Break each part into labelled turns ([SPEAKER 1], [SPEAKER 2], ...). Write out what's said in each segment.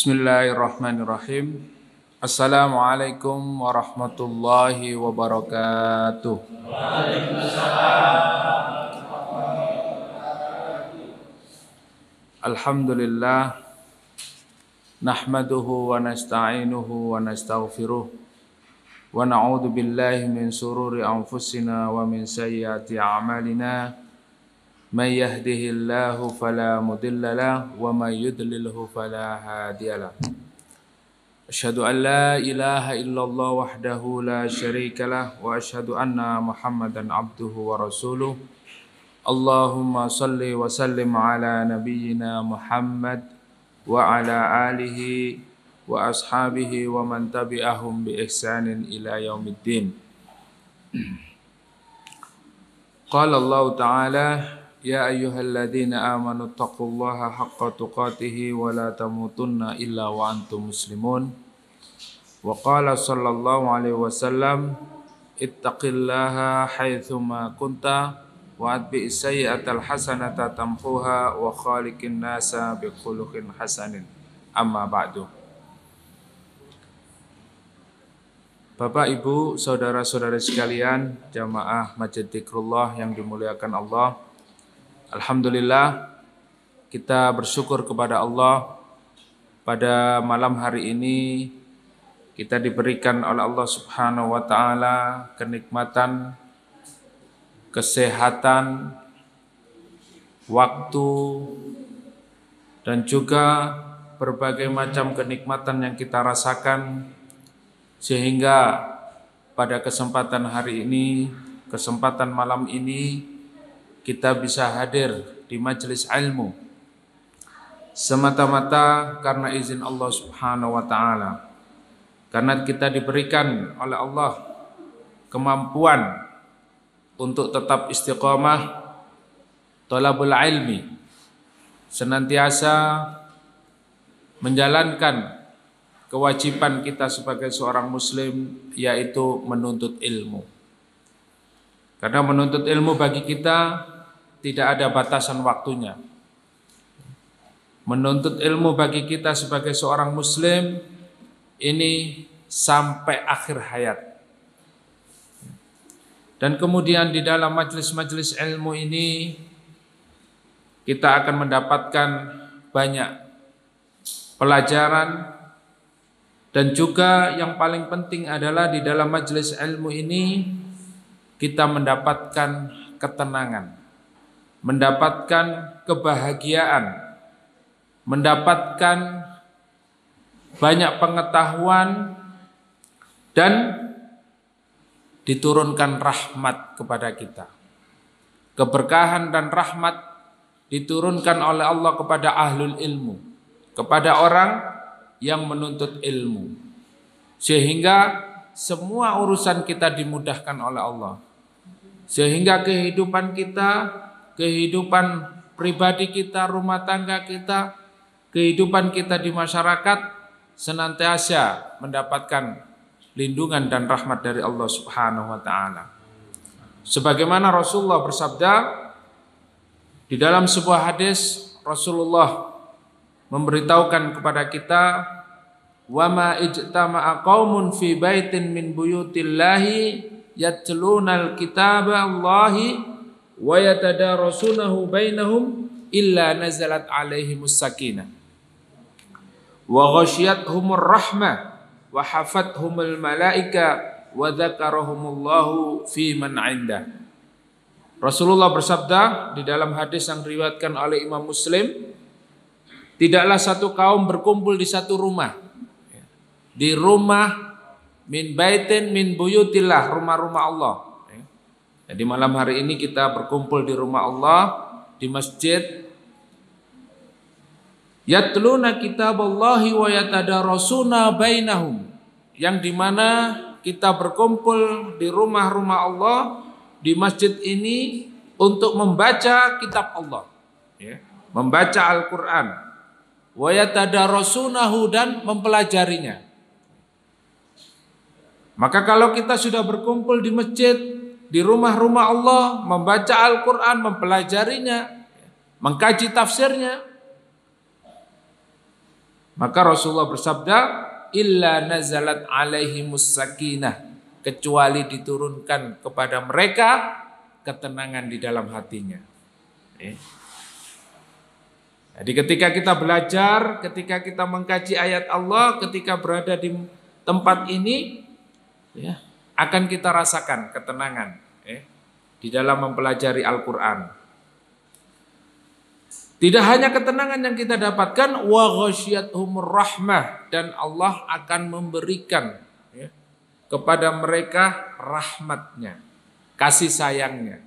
[SPEAKER 1] Bismillahirrahmanirrahim. Assalamualaikum warahmatullahi wabarakatuh. Alhamdulillah, nahmaduhu wa nasta'inuhu wa nastaghfiruh wa na'udzu billahi min sururi anfusina wa min sayyiati a'malina. May yahdihillahu fala mudilla lahu wa may yudlilhu fala hadiya lahu. Asyhadu an la ilaha illallah wahdahu la syarika lah wa asyhadu anna Muhammadan abduhu wa rasuluh. Allahumma salli wa sallim ala nabiyyina Muhammad wa ala alihi wa ashabihi wa man tabi'ahum bi ihsanin ila yaumiddin. Qala Allah Ta'ala: Ya ayyuhalladzina amanu taqullaha haqqa tuqatih wa la tamutunna illa wa antum muslimun. Wa qala sallallahu alaihi wasallam: ittaqillaha haitsuma kunta wa atbi'is sayyi'atal hasanata tamhuha wa khaliqin nasa bikhuluqin hasanin. Amma ba'du. Bapak, Ibu, saudara-saudara sekalian, jamaah Masjid Dzikrullah yang dimuliakan Allah. Alhamdulillah, kita bersyukur kepada Allah pada malam hari ini kita diberikan oleh Allah Subhanahu wa Ta'ala kenikmatan, kesehatan, waktu, dan juga berbagai macam kenikmatan yang kita rasakan, sehingga pada kesempatan hari ini, kesempatan malam ini, kita bisa hadir di majelis ilmu semata-mata karena izin Allah Subhanahu wa Ta'ala. Karena kita diberikan oleh Allah kemampuan untuk tetap istiqamah thalabul ilmi, senantiasa menjalankan kewajiban kita sebagai seorang muslim, yaitu menuntut ilmu. Karena menuntut ilmu bagi kita tidak ada batasan waktunya. Menuntut ilmu bagi kita sebagai seorang muslim ini sampai akhir hayat. Dan kemudian di dalam majelis-majelis ilmu ini kita akan mendapatkan banyak pelajaran, dan juga yang paling penting adalah di dalam majelis ilmu ini kita mendapatkan ketenangan, mendapatkan kebahagiaan, mendapatkan banyak pengetahuan, dan diturunkan rahmat kepada kita. Keberkahan dan rahmat diturunkan oleh Allah kepada ahlul ilmu, kepada orang yang menuntut ilmu, sehingga semua urusan kita dimudahkan oleh Allah. Sehingga kehidupan kita, kehidupan pribadi kita, rumah tangga kita, kehidupan kita di masyarakat senantiasa mendapatkan lindungan dan rahmat dari Allah Subhanahu wa Ta'ala. Sebagaimana Rasulullah bersabda di dalam sebuah hadis, Rasulullah memberitahukan kepada kita, wa ma ijtama'a qaumun fi baitin min buyutillahi yatlunal kitaba Allahi wa yatadarasunahu bainahum illa nazalat alaihimus sakinah wa ghasyiyatuhumur rahmah wa hafathumul malaika wa dzakarahumullahu fi man 'indah. Rasulullah bersabda di dalam hadis yang diriwayatkan oleh Imam Muslim, tidaklah satu kaum berkumpul di satu rumah, di rumah min baitin min buyutillah, rumah-rumah Allah. Jadi malam hari ini kita berkumpul di rumah Allah, di masjid. Yatluna kitaballahi wa yatadarasuna bainahum, yang dimana kita berkumpul di rumah-rumah Allah, di masjid ini untuk membaca kitab Allah, membaca Al-Quran, wa yatadarasunahu, dan mempelajarinya. Maka kalau kita sudah berkumpul di masjid, di rumah-rumah Allah, membaca Al-Quran, mempelajarinya, mengkaji tafsirnya, Maka Rasulullah bersabda, illa nazalat alaihimus sakinah, kecuali diturunkan kepada mereka ketenangan di dalam hatinya. Jadi ketika kita belajar, ketika kita mengkaji ayat Allah, ketika berada di tempat ini, ya, akan kita rasakan ketenangan di dalam mempelajari Al-Quran. Tidak hanya ketenangan yang kita dapatkan, wa ghasyiyatuhumur rahmah, dan Allah akan memberikan kepada mereka rahmatnya, kasih sayangnya.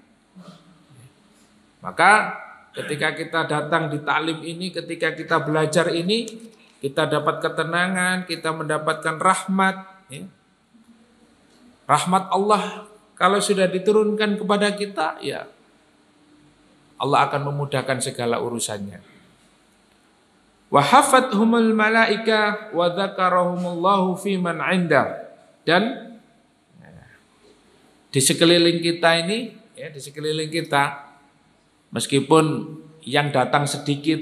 [SPEAKER 1] Maka ketika kita datang di taklim ini, ketika kita belajar ini, kita dapat ketenangan, kita mendapatkan rahmat. Rahmat Allah kalau sudah diturunkan kepada kita, ya Allah akan memudahkan segala urusannya. Wa hafathumul malaika wa dzakarahumullahu fi man 'inda. Dan di sekeliling kita ini, ya, di sekeliling kita, meskipun yang datang sedikit,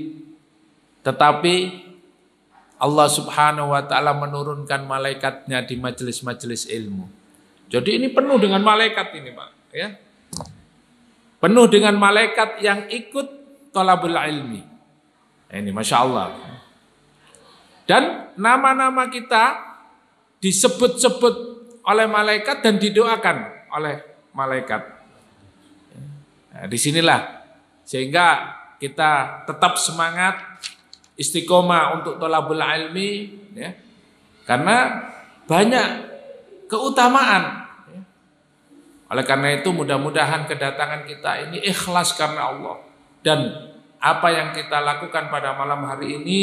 [SPEAKER 1] tetapi Allah Subhanahu wa taala menurunkan malaikatnya di majelis-majelis ilmu. Jadi ini penuh dengan malaikat ini, Pak, ya. Penuh dengan malaikat yang ikut thalabul ilmi. Ini Masya Allah. Dan nama-nama kita disebut-sebut oleh malaikat dan didoakan oleh malaikat. Nah, disinilah sehingga kita tetap semangat, istiqomah untuk thalabul ilmi, ya. Karena banyak keutamaan. Oleh karena itu mudah-mudahan kedatangan kita ini ikhlas karena Allah. Dan apa yang kita lakukan pada malam hari ini,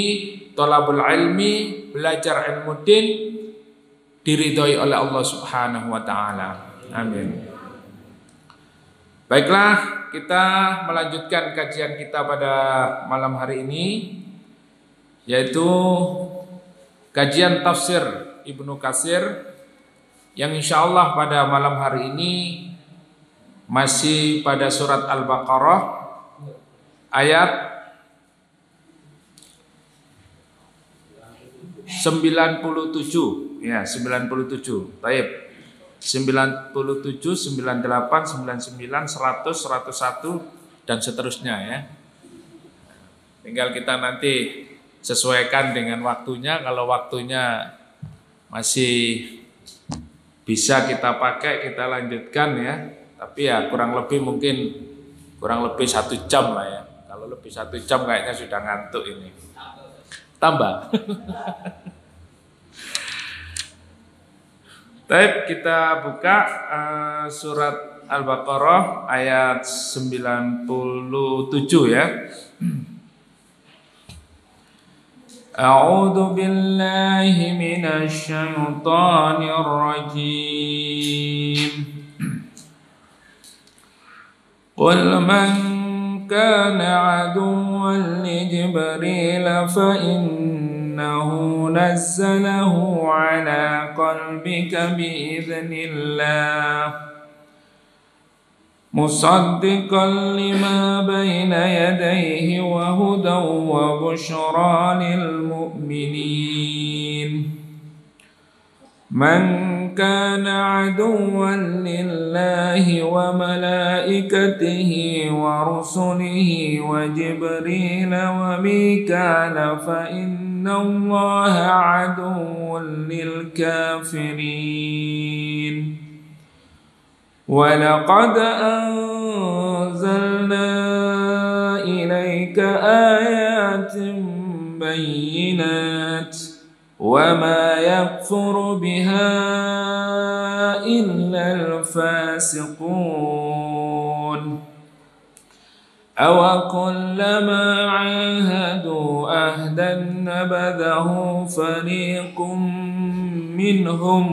[SPEAKER 1] thalabul ilmi, belajar ilmu din, diridhoi oleh Allah Subhanahu wa taala. Amin. Baiklah, kita melanjutkan kajian kita pada malam hari ini, yaitu kajian tafsir Ibnu Katsir, yang insya Allah pada malam hari ini masih pada surat Al-Baqarah ayat 97, ya 97. Baik. 97, 98, 99, 100, 101 dan seterusnya, ya. Tinggal kita nanti sesuaikan dengan waktunya. Kalau waktunya masih bisa kita pakai, kita lanjutkan, ya. Tapi ya kurang lebih 1 jam lah, ya. Kalau lebih 1 jam kayaknya sudah ngantuk ini. Tambah. Baik, kita buka surat Al-Baqarah ayat 97, ya. A'udzu billahi minasy syaithanir rajim. Qul man kana 'aduwwan li Jibril fa innahu nazzalahu 'ala qalbika bi idznillah musaddiqan lima bayna yadayhi wa hudan wa bushra lil mu'minin. Man kana aduwwan lillahi wa malaikatihi wa rusulihi wa Jibril wa Mikala fa inna Allaha aduwwun lil kafirin. وَلَقَدْ أَنزَلْنَا إِلَيْكَ آيَاتٍ بَيِّنَاتٍ وَمَا يَكْفُرُ بِهَا إِلَّا الْفَاسِقُونَ أَوَكُلَّمَا عَاهَدُوا عَهْدًا نَبَذَهُ فَرِيقٌ مِّنْهُمْ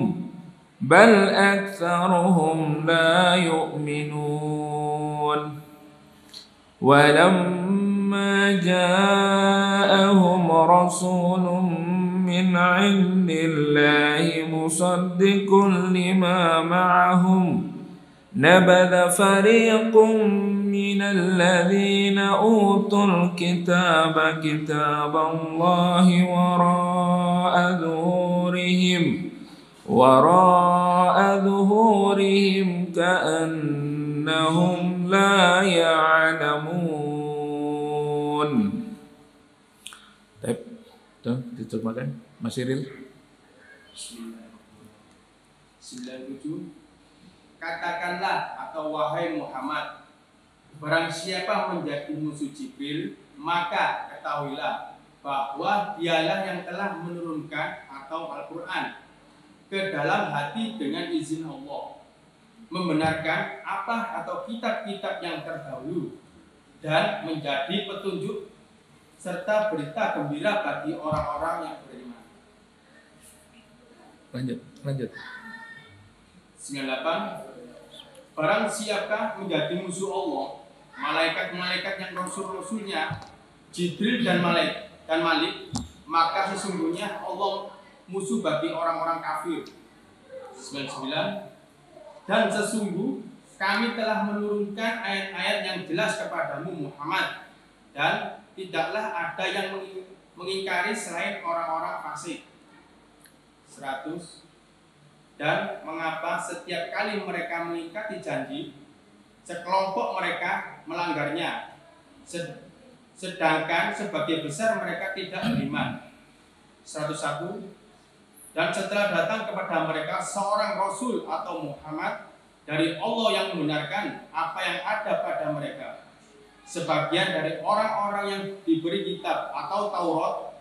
[SPEAKER 1] بل أكثرهم لا يؤمنون ولما جاءهم رسول من عند الله مصدق لما معهم نبذ فريق من الذين أوتوا الكتاب كتاب الله وراء ظهورهم كأنهم لا يعلمون. Tuh, diterjemahkan Mas Iril.
[SPEAKER 2] 97. Katakanlah atau wahai Muhammad, barang siapa menjadi musuh Jibril, maka ketahuilah bahwa dialah yang telah menurunkan atau Al-Quran ke dalam hati dengan izin Allah, membenarkan apa atau kitab-kitab yang terdahulu dan menjadi petunjuk serta berita gembira bagi orang-orang yang beriman.
[SPEAKER 1] Lanjut.
[SPEAKER 2] 98. Barang siapkah menjadi musuh Allah, malaikat-malaikat yang rasul-rasulnya, Jibril dan Malik, maka sesungguhnya Allah musuh bagi orang-orang kafir. 99. Dan sesungguh kami telah menurunkan ayat-ayat yang jelas kepadamu Muhammad, dan tidaklah ada yang mengingkari selain orang-orang fasik. 100. Dan mengapa setiap kali mereka mengingkari janji, sekelompok mereka melanggarnya, sedangkan sebagian besar mereka tidak beriman. 101. Dan setelah datang kepada mereka seorang Rasul atau Muhammad dari Allah yang membenarkan apa yang ada pada mereka, sebagian dari orang-orang yang diberi kitab atau Taurat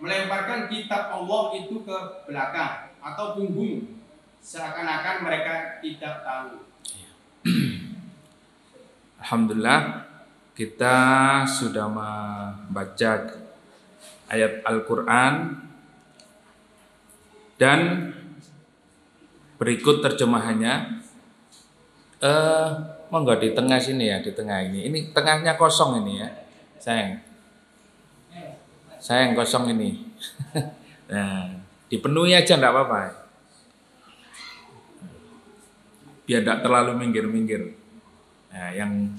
[SPEAKER 2] melemparkan kitab Allah itu ke belakang atau punggung, seakan-akan mereka tidak tahu.
[SPEAKER 1] Alhamdulillah, kita sudah membaca ayat Al-Quran dan berikut terjemahannya. Monggo di tengah sini ya, di tengah ini. Ini tengahnya kosong ini ya, sayang kosong ini. Nah, dipenuhi aja enggak apa-apa. Biar enggak terlalu minggir-minggir. Nah, yang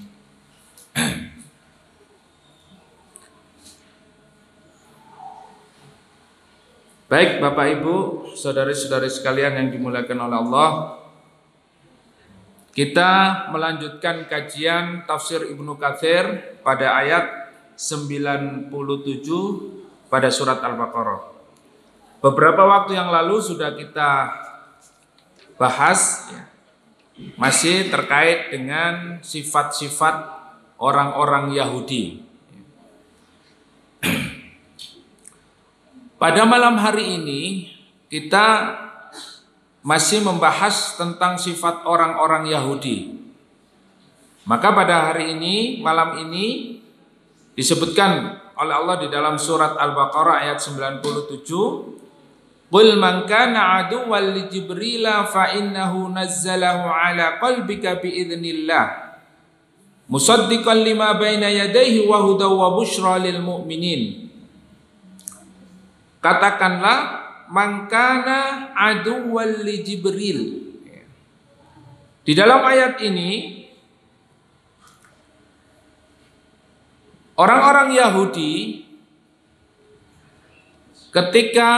[SPEAKER 1] baik Bapak Ibu, saudari-saudari sekalian yang dimuliakan oleh Allah, kita melanjutkan kajian tafsir Ibnu Katsir pada ayat 97 pada surat Al-Baqarah. Beberapa waktu yang lalu sudah kita bahas ya, masih terkait dengan sifat-sifat orang-orang Yahudi. Pada malam hari ini kita masih membahas tentang sifat orang-orang Yahudi. Maka pada hari ini, malam ini disebutkan oleh Allah di dalam surat Al-Baqarah ayat 97, Qul man kana aduwwan li Jibril fa innahu nazzalahu ala qalbika bi idznillah musaddiqan lima baina yadayhi wa hudaw wa busyra lil mu'minin. Katakanlah man kana aduwwan li Jibril. Di dalam ayat ini orang-orang Yahudi ketika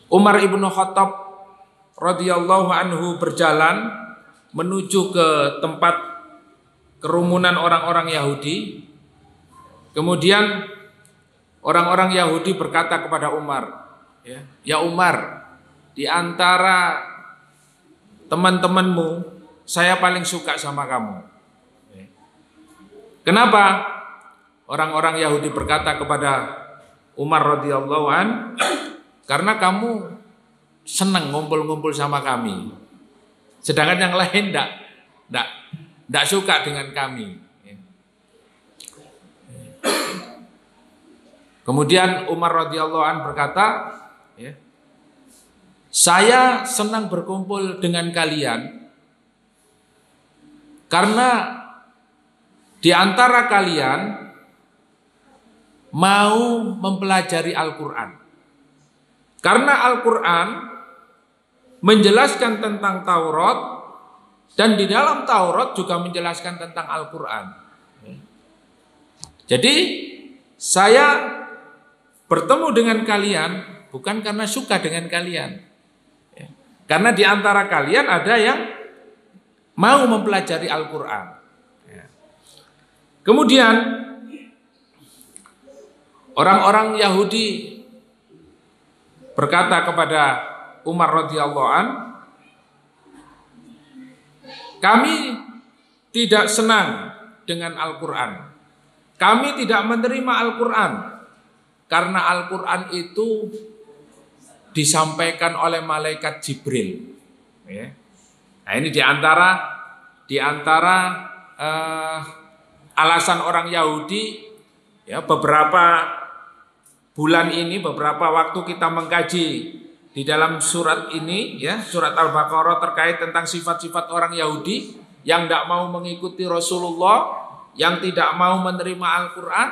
[SPEAKER 1] Umar ibn Khattab radhiyallahu anhu berjalan menuju ke tempat kerumunan orang-orang Yahudi. Kemudian orang-orang Yahudi berkata kepada Umar, ya Umar, di antara teman-temanmu saya paling suka sama kamu. Kenapa? Orang-orang Yahudi berkata kepada Umar radhiyallahu an, karena kamu senang ngumpul-ngumpul sama kami. Sedangkan yang lain enggak suka dengan kami. Kemudian Umar radhiyallahu an berkata, saya senang berkumpul dengan kalian karena di antara kalian mau mempelajari Al-Quran. Karena Al-Quran menjelaskan tentang Taurat, dan di dalam Taurat juga menjelaskan tentang Al-Quran. Jadi saya bertemu dengan kalian bukan karena suka dengan kalian, karena di antara kalian ada yang mau mempelajari Al-Quran. Kemudian orang-orang Yahudi berkata kepada Umar radhiyallahu an, kami tidak senang dengan Al-Quran. Kami tidak menerima Al-Quran karena Al-Quran itu disampaikan oleh malaikat Jibril. Nah, ini di antara alasan orang Yahudi. Ya, beberapa bulan ini, beberapa waktu kita mengkaji di dalam surat ini, ya, surat Al-Baqarah terkait tentang sifat-sifat orang Yahudi yang tidak mau mengikuti Rasulullah, yang tidak mau menerima Al-Quran.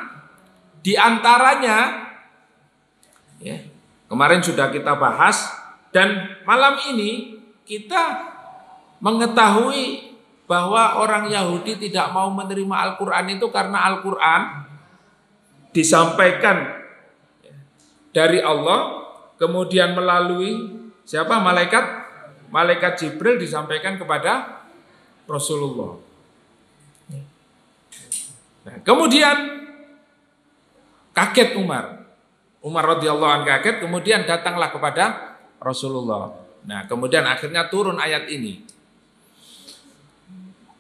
[SPEAKER 1] Di antaranya, ya, kemarin sudah kita bahas, dan malam ini kita mengetahui bahwa orang Yahudi tidak mau menerima Al-Quran itu karena Al-Quran disampaikan dari Allah, kemudian melalui siapa? Malaikat Jibril disampaikan kepada Rasulullah. Nah, kemudian kaget Umar radhiyallahu anhu kaget, kemudian datanglah kepada Rasulullah. Nah, kemudian akhirnya turun ayat ini.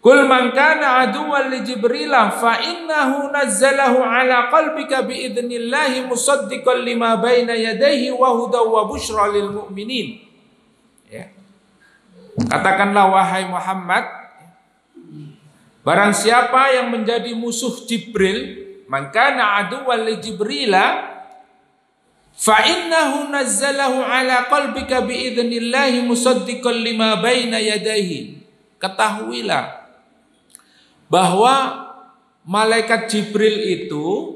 [SPEAKER 1] Qul man kana aduwwan li Jibril fa innahu nazzalahu ala qalbika bi idznillah musaddiqan lima baina yadayhi wa hudaw wa busyra lil mu'minin. Ya. Katakanlah wahai Muhammad, barang siapa yang menjadi musuh Jibril, man kana aduwwan li Jibril fa innahu nazzalahu ala qalbika bi idznillah musaddiqan lima baina yadayhi. Ketahuilah bahwa malaikat Jibril itu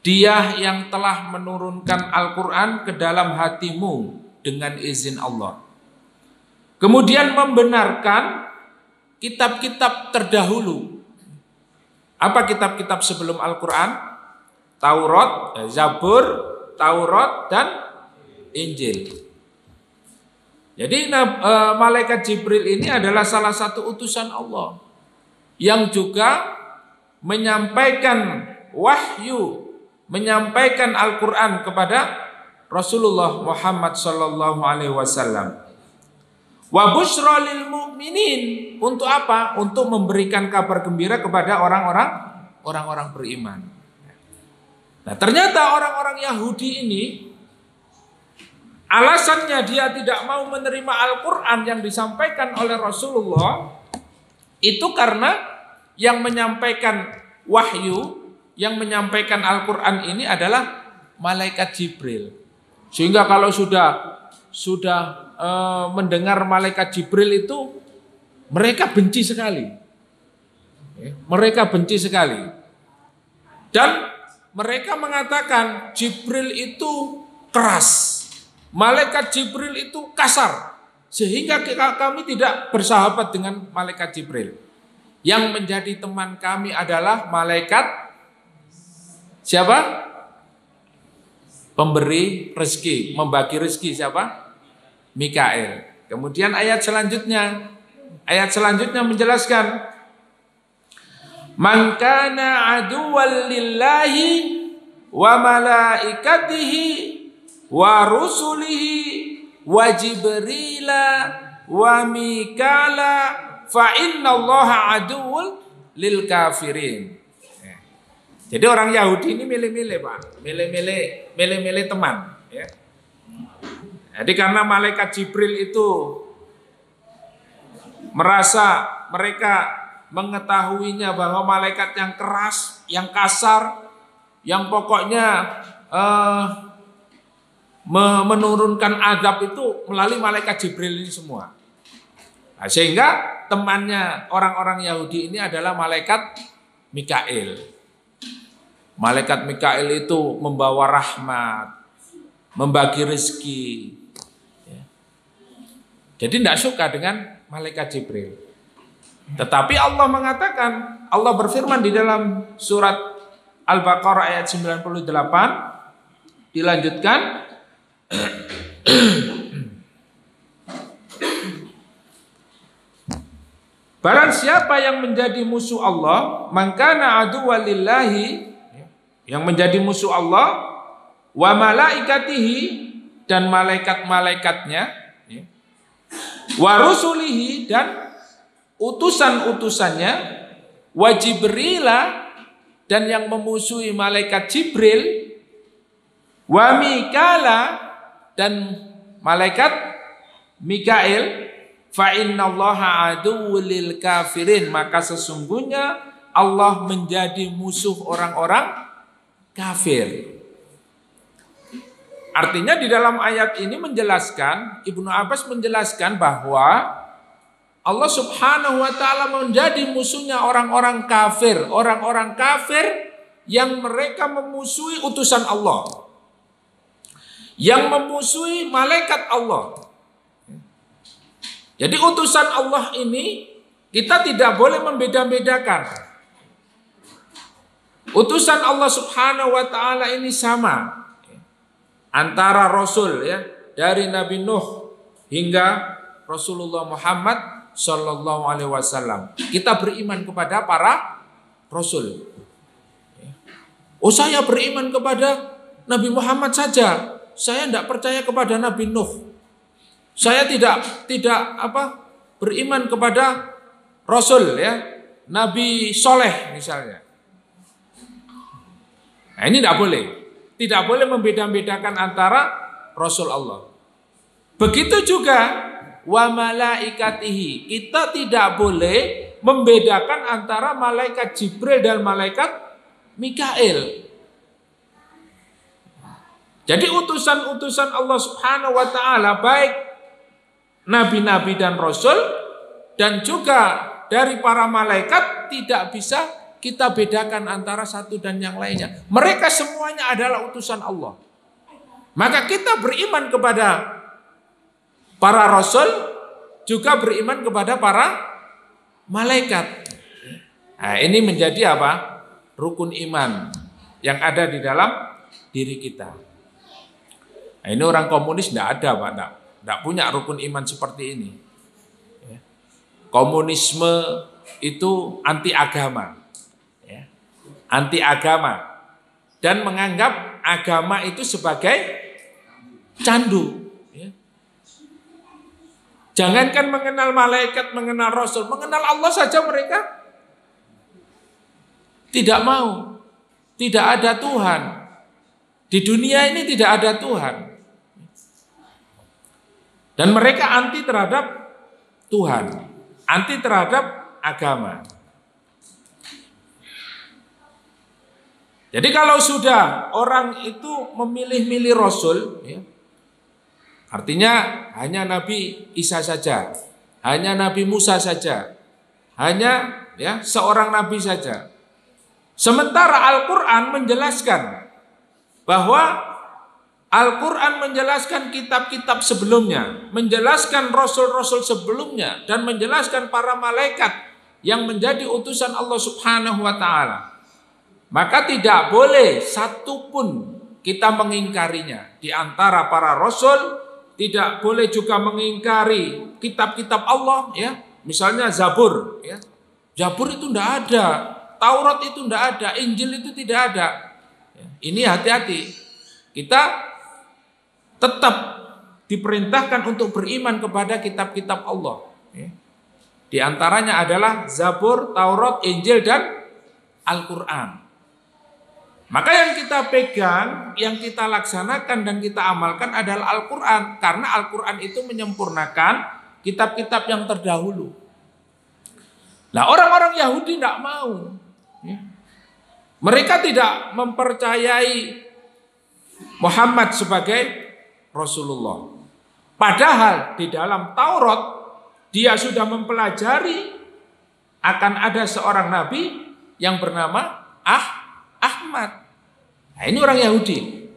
[SPEAKER 1] dia yang telah menurunkan Al-Quran ke dalam hatimu dengan izin Allah. Kemudian membenarkan kitab-kitab terdahulu. Apa kitab-kitab sebelum Al-Quran? Taurat, Zabur, Taurat, dan Injil. Jadi malaikat Jibril ini adalah salah satu utusan Allah yang juga menyampaikan wahyu, menyampaikan Al-Quran kepada Rasulullah Muhammad sallallahu alaihi wasallam. Wa busyra lil mu'minin, untuk apa? Untuk memberikan kabar gembira kepada orang-orang beriman. Nah, ternyata orang-orang Yahudi ini alasannya dia tidak mau menerima Al-Quran yang disampaikan oleh Rasulullah itu karena yang menyampaikan wahyu, yang menyampaikan Al-Quran ini adalah malaikat Jibril. Sehingga kalau sudah mendengar malaikat Jibril itu mereka benci sekali. Mereka benci sekali. Dan mereka mengatakan Jibril itu keras. Malaikat Jibril itu kasar. Sehingga kami tidak bersahabat dengan malaikat Jibril. Yang menjadi teman kami adalah malaikat siapa? Pemberi rezeki, membagi rezeki siapa? Mikail. Kemudian ayat selanjutnya menjelaskan man kana aduwwan lillahi wa malaikatihi wa rusulihi wa Jibrila wa Mikala fa innallaha aduwwul lil kafirin. Jadi orang Yahudi ini milih-milih, Pak. Milih-milih teman, ya. Jadi karena malaikat Jibril itu merasa mereka mengetahuinya bahwa malaikat yang keras, yang kasar, yang pokoknya menurunkan azab itu melalui malaikat Jibril ini semua. Nah, sehingga temannya orang-orang Yahudi ini adalah malaikat Mikail. Malaikat Mikail itu membawa rahmat, membagi rezeki. Jadi tidak suka dengan malaikat Jibril. Tetapi Allah mengatakan, Allah berfirman di dalam surat Al-Baqarah ayat 98, dilanjutkan, barang siapa yang menjadi musuh Allah, mangkana aduwwan lillahi, yang menjadi musuh Allah, wa malaikatihi, dan malaikat-malaikatnya, wa rusulihi, dan utusan-utusannya, wa Jibrila, dan yang memusuhi malaikat Jibril, wa Mikala, dan malaikat Mikail, fa innallaha aduwwul lil kafirin, maka sesungguhnya Allah menjadi musuh orang-orang kafir. Artinya di dalam ayat ini menjelaskan, Ibnu Abbas menjelaskan bahwa Allah Subhanahu wa taala menjadi musuhnya orang-orang kafir, orang-orang kafir yang mereka memusuhi utusan Allah, yang memusuhi malaikat Allah. Jadi utusan Allah ini kita tidak boleh membeda-bedakan. Utusan Allah Subhanahu wa taala ini sama antara Rasul, ya, dari Nabi Nuh hingga Rasulullah Muhammad Sallallahu Alaihi Wasallam. Kita beriman kepada para Rasul. Oh, saya beriman kepada Nabi Muhammad saja. Saya tidak percaya kepada Nabi Nuh. Saya tidak beriman kepada Rasul, ya, Nabi Soleh misalnya. Nah, ini tidak boleh. Tidak boleh membeda-bedakan antara Rasul Allah. Begitu juga wa malaikatihi. Kita tidak boleh membedakan antara malaikat Jibril dan malaikat Mikail. Jadi utusan-utusan Allah Subhanahu wa taala, baik nabi-nabi dan rasul, dan juga dari para malaikat, tidak bisa kita bedakan antara satu dan yang lainnya. Mereka semuanya adalah utusan Allah. Maka kita beriman kepada para rasul, juga beriman kepada para malaikat. Nah, ini menjadi apa? Rukun iman yang ada di dalam diri kita. Nah, ini orang komunis tidak ada, Pak. Tidak punya rukun iman seperti ini. Komunisme itu anti agama. Anti agama dan menganggap agama itu sebagai candu. Jangankan mengenal malaikat, mengenal rasul, mengenal Allah saja mereka tidak mau. Tidak ada Tuhan. Di dunia ini tidak ada Tuhan. Dan mereka anti terhadap Tuhan, anti terhadap agama. Jadi kalau sudah orang itu memilih-milih Rasul, ya, artinya hanya Nabi Isa saja, hanya Nabi Musa saja, hanya, ya, seorang Nabi saja. Sementara Al-Quran menjelaskan bahwa Al-Quran menjelaskan kitab-kitab sebelumnya, menjelaskan Rasul-Rasul sebelumnya, dan menjelaskan para malaikat yang menjadi utusan Allah Subhanahu wa ta'ala. Maka tidak boleh satupun kita mengingkarinya. Di antara para rasul tidak boleh juga mengingkari kitab-kitab Allah, ya. Misalnya Zabur, ya. Zabur itu tidak ada, Taurat itu tidak ada, Injil itu tidak ada. Ini hati-hati. Kita tetap diperintahkan untuk beriman kepada kitab-kitab Allah. Di antaranya adalah Zabur, Taurat, Injil, dan Al-Quran. Maka yang kita pegang, yang kita laksanakan dan kita amalkan adalah Al-Quran. Karena Al-Quran itu menyempurnakan kitab-kitab yang terdahulu. Nah, orang-orang Yahudi tidak mau. Mereka tidak mempercayai Muhammad sebagai Rasulullah. Padahal di dalam Taurat dia sudah mempelajari akan ada seorang nabi yang bernama Ahmad. Nah, ini orang Yahudi.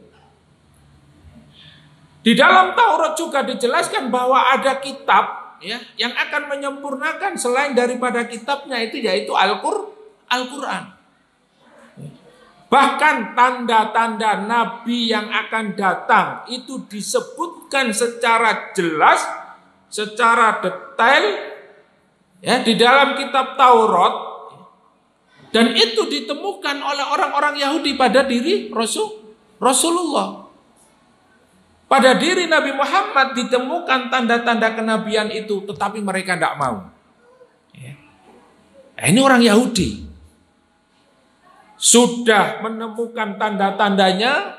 [SPEAKER 1] Di dalam Taurat juga dijelaskan bahwa ada kitab ya yang akan menyempurnakan selain daripada kitabnya itu, yaitu Al-Quran. Bahkan tanda-tanda Nabi yang akan datang itu disebutkan secara jelas, secara detail ya di dalam kitab Taurat, dan itu ditemukan oleh orang-orang Yahudi pada diri Rasulullah. Pada diri Nabi Muhammad ditemukan tanda-tanda kenabian itu, tetapi mereka tidak mau. Ini orang Yahudi. Sudah menemukan tanda-tandanya,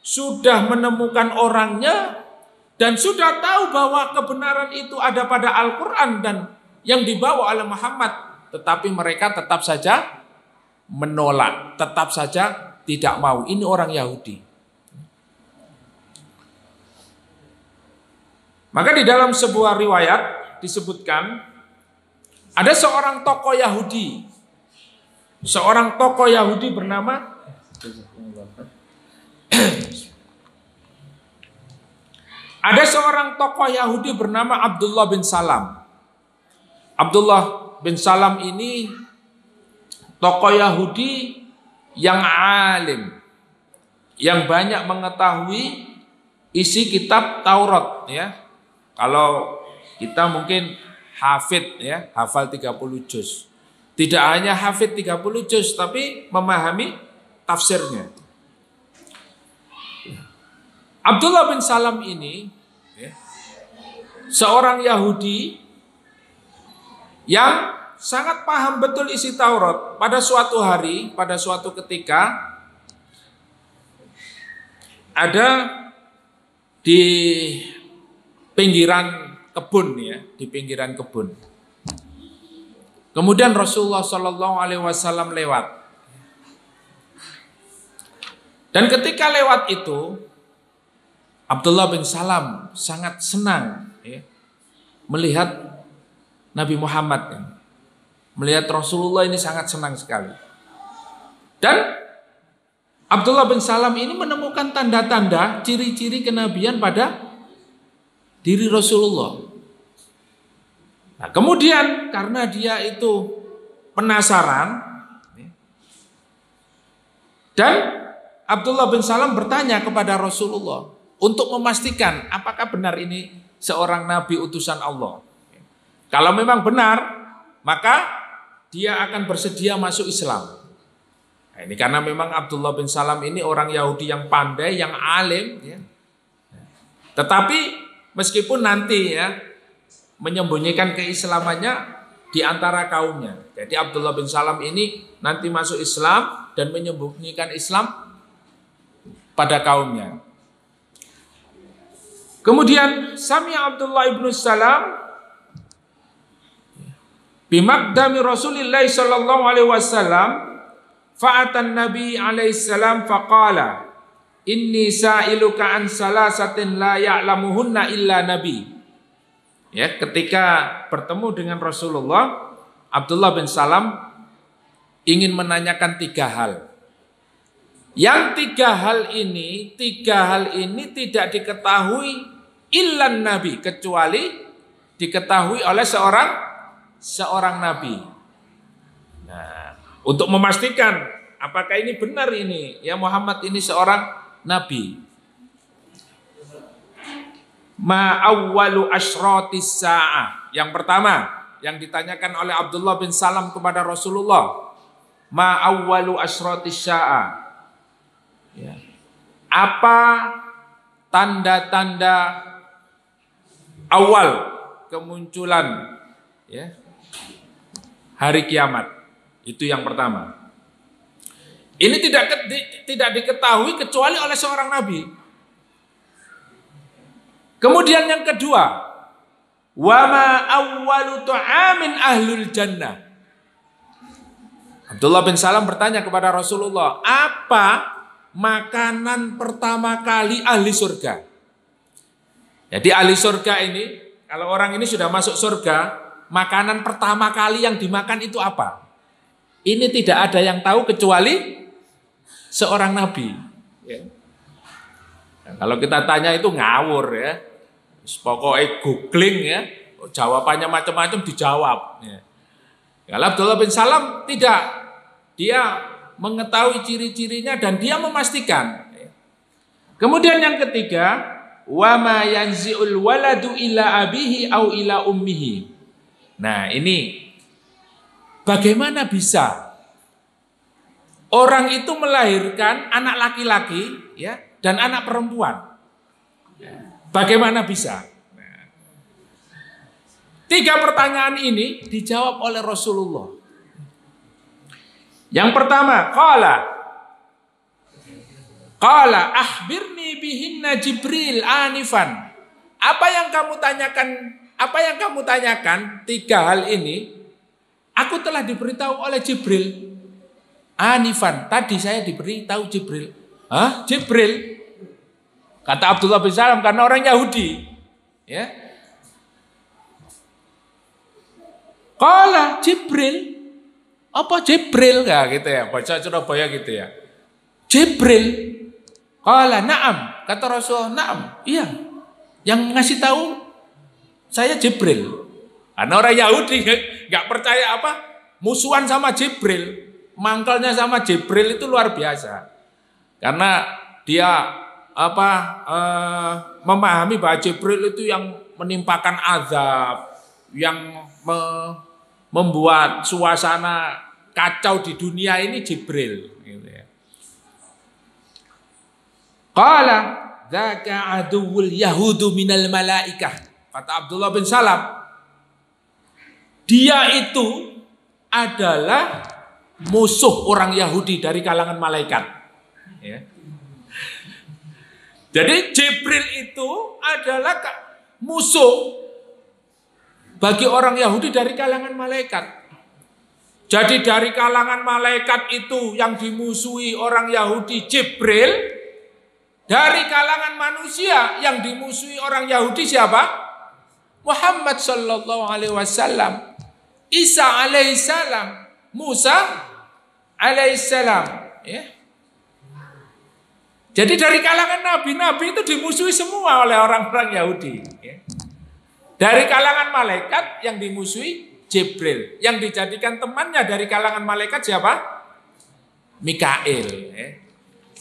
[SPEAKER 1] sudah menemukan orangnya, dan sudah tahu bahwa kebenaran itu ada pada Al-Quran dan yang dibawa oleh Muhammad. Tetapi mereka tetap saja menolak, tetap saja tidak mau. Ini orang Yahudi. Maka di dalam sebuah riwayat disebutkan ada seorang tokoh Yahudi. Seorang tokoh Yahudi bernama ada seorang tokoh Yahudi bernama Abdullah bin Salam. Abdullah bin Salam ini tokoh Yahudi yang alim, yang banyak mengetahui isi kitab Taurat ya. Kalau kita mungkin hafid ya, hafal 30 juz. Tidak hanya hafid 30 juz, tapi memahami tafsirnya. Abdullah bin Salam ini ya, seorang Yahudi yang sangat paham betul isi Taurat. Pada suatu hari, pada suatu ketika, ada di pinggiran kebun ya, di pinggiran kebun. Kemudian Rasulullah Shallallahu Alaihi Wasallam lewat, dan ketika lewat itu Abdullah bin Salam sangat senang ya, melihat Nabi Muhammad ya. Melihat Rasulullah ini sangat senang sekali. Dan Abdullah bin Salam ini menemukan tanda-tanda ciri-ciri kenabian pada diri Rasulullah. Nah, kemudian karena dia itu penasaran dan Abdullah bin Salam bertanya kepada Rasulullah untuk memastikan apakah benar ini seorang nabi utusan Allah. Kalau memang benar, maka dia akan bersedia masuk Islam. Nah, ini karena memang Abdullah bin Salam ini orang Yahudi yang pandai, yang alim ya. Tetapi meskipun nanti ya menyembunyikan keislamannya di antara kaumnya. Jadi Abdullah bin Salam ini nanti masuk Islam dan menyembunyikan Islam pada kaumnya. Kemudian Sami Abdullah ibn Salam bimakdami Rasulillah sallallahu alaihi wasallam fa'atan Nabi alaihi salam faqala inni sa'iluka an salasatin la ya'lamuhunna illa nabi. Ya, ketika bertemu dengan Rasulullah, Abdullah bin Salam ingin menanyakan 3 hal. Yang 3 hal ini tidak diketahui illan nabi, kecuali diketahui oleh seorang nabi. Nah, untuk memastikan apakah ini benar ini ya Muhammad ini seorang nabi. Ma awwalu asyratis sa'ah. Yang pertama yang ditanyakan oleh Abdullah bin Salam kepada Rasulullah, ma awwalu asyratis sa'ah. Ya. Apa tanda-tanda awal kemunculan ya hari kiamat? Itu yang pertama. Ini tidak diketahui kecuali oleh seorang nabi. Kemudian yang kedua, wa ma awwalu tu'amin ahlul jannah. Abdullah bin Salam bertanya kepada Rasulullah, apa makanan pertama kali ahli surga? Jadi ahli surga ini, kalau orang ini sudah masuk surga, makanan pertama kali yang dimakan itu apa? Ini tidak ada yang tahu kecuali seorang nabi. Nah, kalau kita tanya itu ngawur ya. Pokoknya googling ya, jawabannya macam-macam dijawab. Ya. Kalau Abdullah bin Salam tidak, dia mengetahui ciri-cirinya dan dia memastikan. Kemudian yang ketiga, wa ma yanzi'ul waladu ila abihi au ila ummihi. Nah, ini bagaimana bisa orang itu melahirkan anak laki-laki ya dan anak perempuan? Bagaimana bisa? Nah, 3 pertanyaan ini dijawab oleh Rasulullah. Yang pertama, qala akhbirni bihinna Jibril anifan. Apa yang kamu tanyakan 3 hal ini aku telah diberitahu oleh Jibril. Anifan, tadi saya diberitahu Jibril. Hah? Jibril? Kata Abdullah bin Salam karena orang Yahudi. Ya. Qala Jibril. Apa Jibril? Nah, gitu ya. Baca Surabaya gitu ya. Jibril. Qala na'am. Kata Rasul, na'am. Iya. Yang ngasih tahu saya Jibril. Karena orang Yahudi nggak percaya apa? Musuhan sama Jibril. Mangkelnya sama Jibril itu luar biasa. Karena dia memahami bahwa Jibril itu yang menimpakan azab, yang membuat suasana kacau di dunia ini Jibril. Gitu ya. Qala dzaka aduwul yahudu minal malaikah. Kata Abdullah bin Salam, dia itu adalah musuh orang Yahudi dari kalangan malaikat. Ya. Jadi Jibril itu adalah musuh bagi orang Yahudi dari kalangan malaikat. Jadi dari kalangan malaikat itu yang dimusuhi orang Yahudi Jibril, dari kalangan manusia yang dimusuhi orang Yahudi siapa? Muhammad sallallahu alaihi wasallam, Isa alaihissalam, Musa alaihissalam. Ya. Jadi dari kalangan nabi-nabi itu dimusuhi semua oleh orang-orang Yahudi. Dari kalangan malaikat yang dimusuhi Jibril. Yang dijadikan temannya dari kalangan malaikat siapa? Mikail.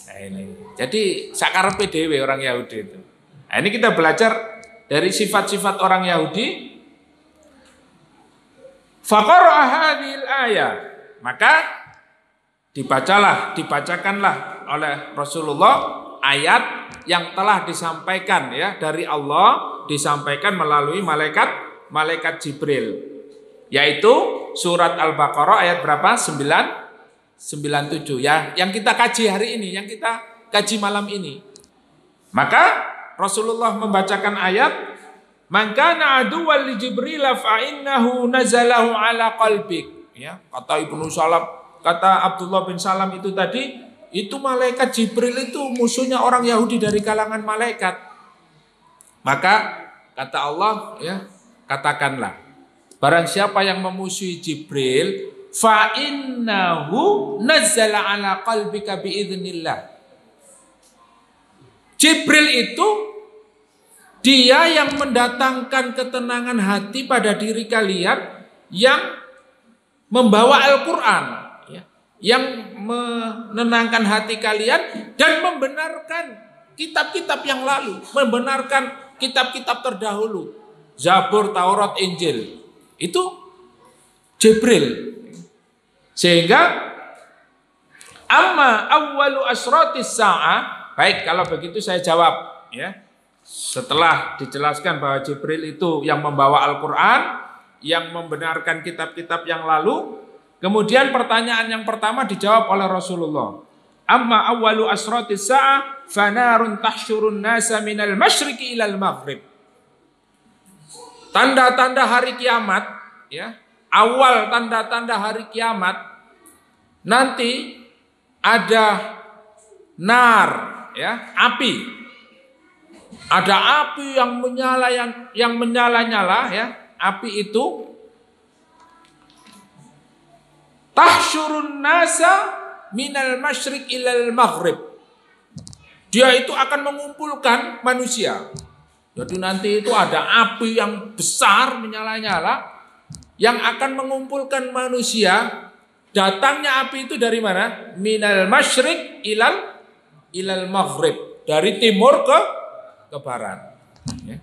[SPEAKER 1] Nah, ini. Jadi sakar PDW orang Yahudi itu. Nah, ini kita belajar dari sifat-sifat orang Yahudi. Faqara'a hadhil ayat. Maka dibacakanlah oleh Rasulullah ayat yang telah disampaikan ya dari Allah, disampaikan melalui malaikat Jibril, yaitu surat Al-Baqarah ayat berapa? 97 ya, yang kita kaji hari ini, yang kita kaji malam ini. Maka Rasulullah membacakan ayat, man kana aduwwan li Jibril fa innahu nazalahu ala qalbik. Ya, kata Ibnu Salam, kata Abdullah bin Salam itu tadi, itu malaikat Jibril itu musuhnya orang Yahudi dari kalangan malaikat. Maka kata Allah ya, katakanlah, barang siapa yang memusuhi Jibril, fa innahu nazzala ala qalbika biidznillah. Jibril itu dia yang mendatangkan ketenangan hati pada diri kalian yang membawa Al-Quran, ya, yang menenangkan hati kalian dan membenarkan kitab-kitab yang lalu, membenarkan kitab-kitab terdahulu, Zabur, Taurat, Injil. Itu Jibril. Sehingga amma awwalu asratis sa'ah. Baik, kalau begitu saya jawab ya. Setelah dijelaskan bahwa Jibril itu yang membawa Al-Quran, yang membenarkan kitab-kitab yang lalu, kemudian pertanyaan yang pertama dijawab oleh Rasulullah. Amma awwalu asratis sa'ah fanarun tahsyurun nasa minal masyriqi ilal maghrib. Tanda-tanda hari kiamat ya, awal tanda-tanda hari kiamat nanti ada nar ya, api. Ada api yang menyala-nyala ya. Api itu tahsyurun nasa minal masyriq ilal maghrib. Dia itu akan mengumpulkan manusia. Jadi nanti itu ada api yang besar menyala-nyala yang akan mengumpulkan manusia. Datangnya api itu dari mana? Minal masyriq ilal maghrib. Dari timur ke barat. Ya.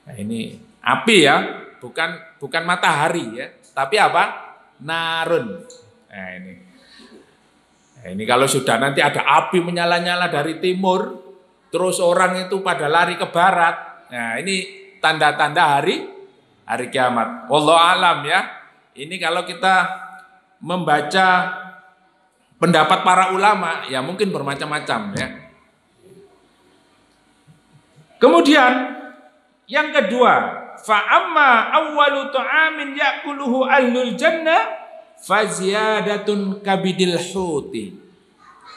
[SPEAKER 1] Nah, ini api ya, bukan matahari ya, tapi apa? Narun. Nah, ini kalau sudah nanti ada api menyala-nyala dari timur, terus orang itu pada lari ke barat. Nah, ini tanda-tanda hari kiamat. Wallahu alam ya. Ini kalau kita membaca pendapat para ulama, ya mungkin bermacam-macam ya. Kemudian yang kedua, fa amma awwalu ta'amin ya'kuluhu ahlul jannah faziyadatun kabidil huti.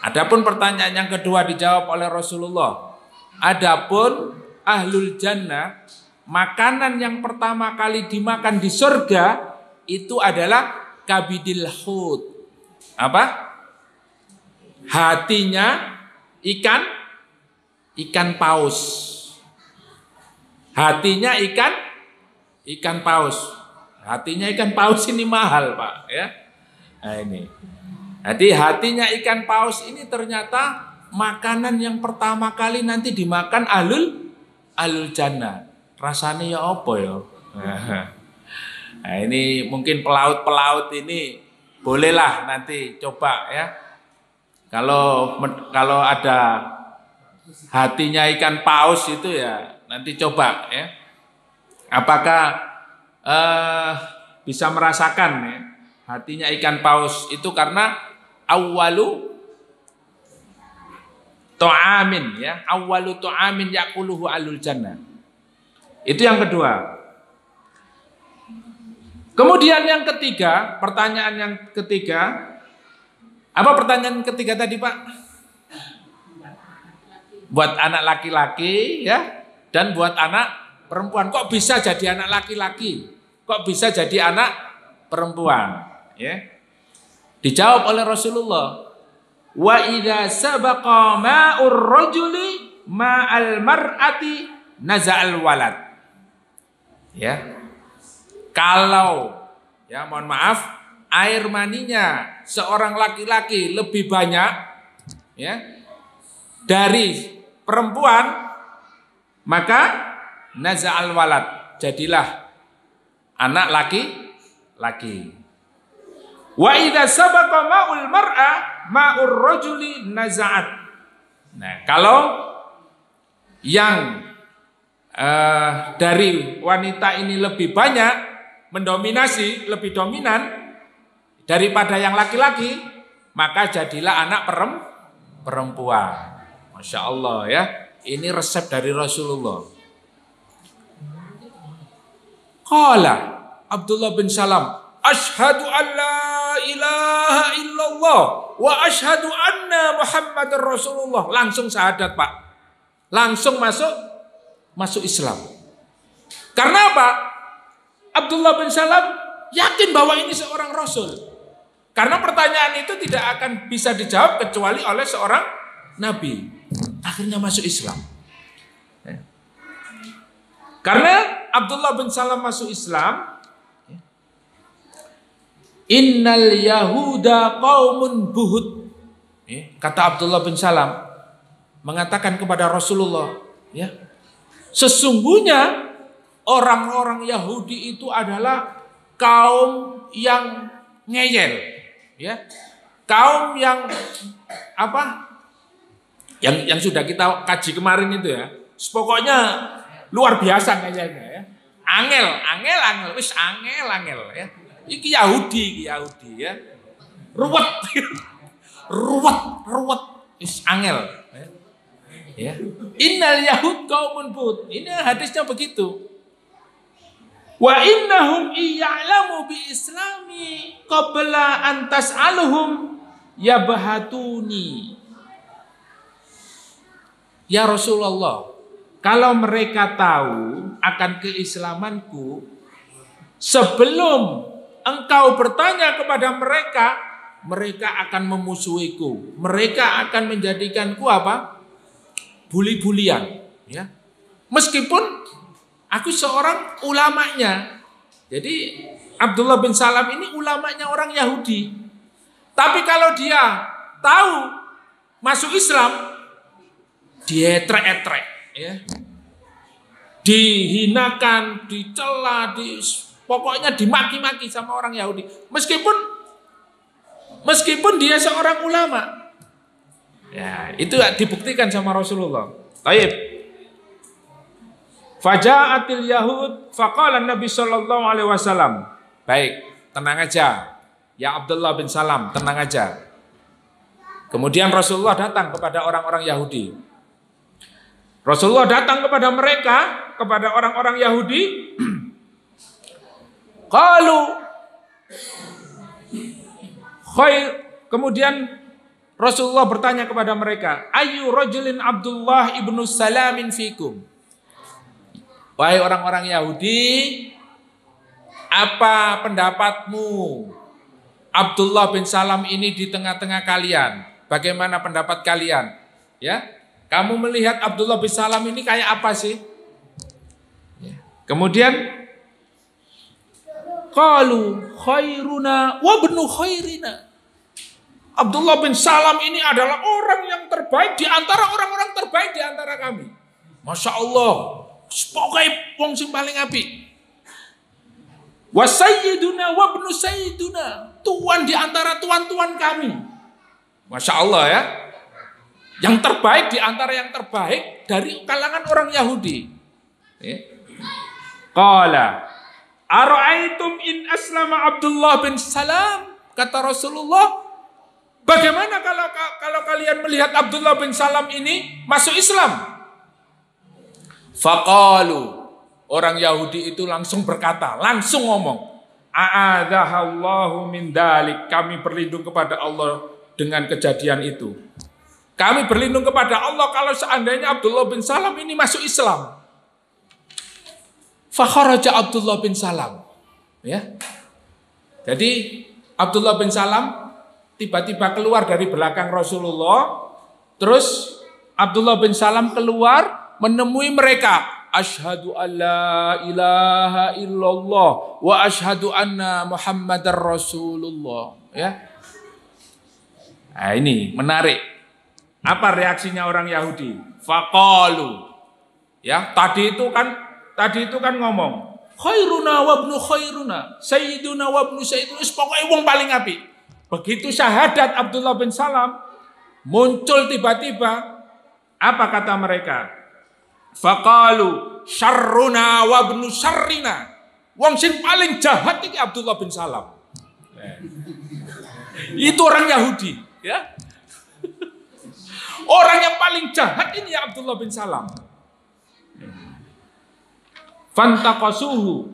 [SPEAKER 1] Adapun pertanyaan yang kedua dijawab oleh Rasulullah. Adapun ahlul jannah, makanan yang pertama kali dimakan di surga itu adalah kabidil hut. Apa? Hatinya ikan paus. Hatinya ikan paus. Hatinya ikan paus ini mahal, Pak, ya. Nah, ini. Jadi hatinya ikan paus ini ternyata makanan yang pertama kali nanti dimakan ahlul jannah. Rasanya ya apa ya? Nah, ini mungkin pelaut-pelaut ini bolehlah nanti coba ya. Kalau ada hatinya ikan paus itu ya nanti coba ya. Apakah bisa merasakan ya, hatinya ikan paus itu karena awwalu ta'amin ya, awwalu ta'amin yaquluhu alul jannah. Itu yang kedua. Kemudian yang ketiga, pertanyaan yang ketiga, apa pertanyaan ketiga tadi, Pak? Buat anak laki-laki ya, dan buat anak perempuan. Kok bisa jadi anak laki-laki? Kok bisa jadi anak perempuan? Ya. Dijawab oleh Rasulullah, wa idza sabaqa ma'ur rajuli ma'al mar'ati naza'al walad. Ya. Kalau ya mohon maaf, air maninya seorang laki-laki lebih banyak ya dari perempuan, maka naza'al walad, jadilah anak laki-laki. Wa idza sabaqa ma'ul mar'a ma'ur rajuli naza'at. Nah, kalau yang dari wanita ini lebih banyak mendominasi, lebih dominan daripada yang laki-laki, maka jadilah anak perempuan. Masya Allah ya, ini resep dari Rasulullah. Qala Abdullah bin Salam, asyhadu an la ilaha illallah wa asyhadu anna Muhammadar Rasulullah. Langsung syahadat, Pak. Langsung masuk Islam. Karena apa? Abdullah bin Salam yakin bahwa ini seorang Rasul. Karena pertanyaan itu tidak akan bisa dijawab kecuali oleh seorang Nabi. Akhirnya masuk Islam. Karena Abdullah bin Salam masuk Islam, innal yahuda qaumun buhut. Kata Abdullah bin Salam mengatakan kepada Rasulullah, ya, sesungguhnya orang-orang Yahudi itu adalah kaum yang ngeyel, ya, kaum yang apa? Yang sudah kita kaji kemarin itu ya. Pokoknya luar biasa ngeyelnya ya. Angel, wis angel ya. Iki Yahudi ya. Ruwet. Wis angel ya. Innal yahud qaumun but. Ini hadisnya begitu. Wa innahum iya'lamu bi islami qabla an tas'aluhum yabhatuni. Ya Rasulullah, kalau mereka tahu akan keislamanku sebelum engkau bertanya kepada mereka, mereka akan memusuhiku. Mereka akan menjadikanku apa? Buli-bulian, ya. Meskipun aku seorang ulamanya. Jadi Abdullah bin Salam ini ulamanya orang Yahudi. Tapi kalau dia tahu masuk Islam, dia etrek-etrek, ya. Dihinakan, dicela, pokoknya dimaki-maki sama orang Yahudi. Meskipun dia seorang ulama. Ya, itu dibuktikan sama Rasulullah. Taib. Faja'atil Yahud faqala Nabi sallallahu alaihi wasallam. Baik, tenang aja. Ya Abdullah bin Salam, tenang aja. Kemudian Rasulullah datang kepada orang-orang Yahudi. Rasulullah datang kepada mereka, kepada orang-orang Yahudi. Qalu khair. Kemudian Rasulullah bertanya kepada mereka, ayu rajulin Abdullah ibnu Salamin fikum. Wahai orang-orang Yahudi, apa pendapatmu? Abdullah bin Salam ini di tengah-tengah kalian. Bagaimana pendapat kalian? Ya, kamu melihat Abdullah bin Salam ini kayak apa sih? Ya. Kemudian qalu khairuna wa ibnu khairina. Abdullah bin Salam ini adalah orang yang terbaik di antara orang-orang terbaik di antara kami. Masya Allah, pokoknya wong sing paling apik. Wa sayyiduna wa ibnu sayyiduna, tuan di antara tuan-tuan kami. Masya Allah ya. Yang terbaik di antara yang terbaik dari kalangan orang Yahudi. Qala ara'aitum in aslama Abdullah bin Salam, kata Rasulullah, bagaimana kalau kalian melihat Abdullah bin Salam ini masuk Islam? Faqalu, orang Yahudi itu langsung berkata, langsung ngomong, a'adzahallahu min dalik, kami berlindung kepada Allah dengan kejadian itu. Kami berlindung kepada Allah kalau seandainya Abdullah bin Salam ini masuk Islam. Fakharaja Abdullah bin Salam. Ya. Jadi Abdullah bin Salam tiba-tiba keluar dari belakang Rasulullah. Terus Abdullah bin Salam keluar menemui mereka. Asyhadu an la ilaha illallah wa asyhadu anna Muhammadar Rasulullah. Ya. Nah, ini menarik. Apa reaksinya orang Yahudi? Faqalu. Ya, tadi itu kan ngomong, khairuna wa ibnu khairuna, sayyiduna wa ibnu sayyiduna, pokoknya wong paling apik. Begitu syahadat Abdullah bin Salam muncul tiba-tiba, apa kata mereka? Faqalu syarruna wa ibnu syarrina. Wong sing paling jahat iki Abdullah bin Salam. Itu orang Yahudi, ya. Orang yang paling jahat ini ya Abdullah bin Salam. Fantaqasuhu.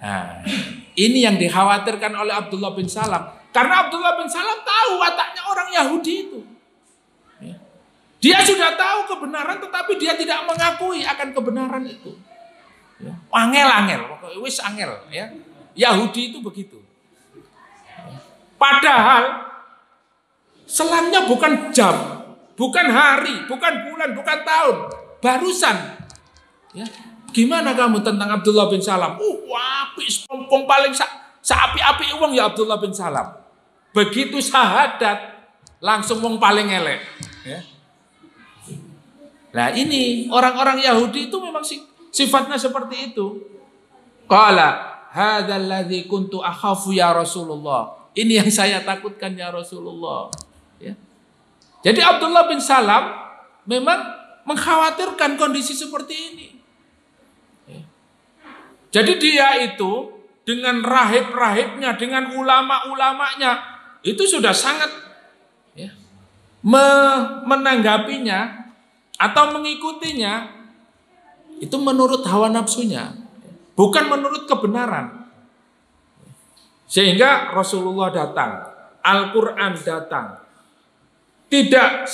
[SPEAKER 1] Nah, ini yang dikhawatirkan oleh Abdullah bin Salam. Karena Abdullah bin Salam tahu wataknya orang Yahudi itu. Dia sudah tahu kebenaran tetapi dia tidak mengakui akan kebenaran itu. Angel-angel, wis angel. Ya. Yahudi itu begitu. Padahal selangnya bukan jam, bukan hari, bukan bulan, bukan tahun, barusan. Ya. Gimana kamu tentang Abdullah bin Salam? Apik, pompong paling seapi-api wong ya Abdullah bin Salam. Begitu syahadat, langsung wong paling elek. Ya. Nah ini orang-orang Yahudi itu memang sifatnya seperti itu. Qala hadzal ladzi kuntu akhafu ya Rasulullah. Ini yang saya takutkan ya Rasulullah. Ya. Jadi Abdullah bin Salam memang mengkhawatirkan kondisi seperti ini. Ya. Jadi dia itu dengan rahib-rahibnya, dengan ulama-ulamanya itu sudah sangat ya, menanggapinya atau mengikutinya itu menurut hawa nafsunya, bukan menurut kebenaran. Sehingga Rasulullah datang, Al-Quran datang. Tidak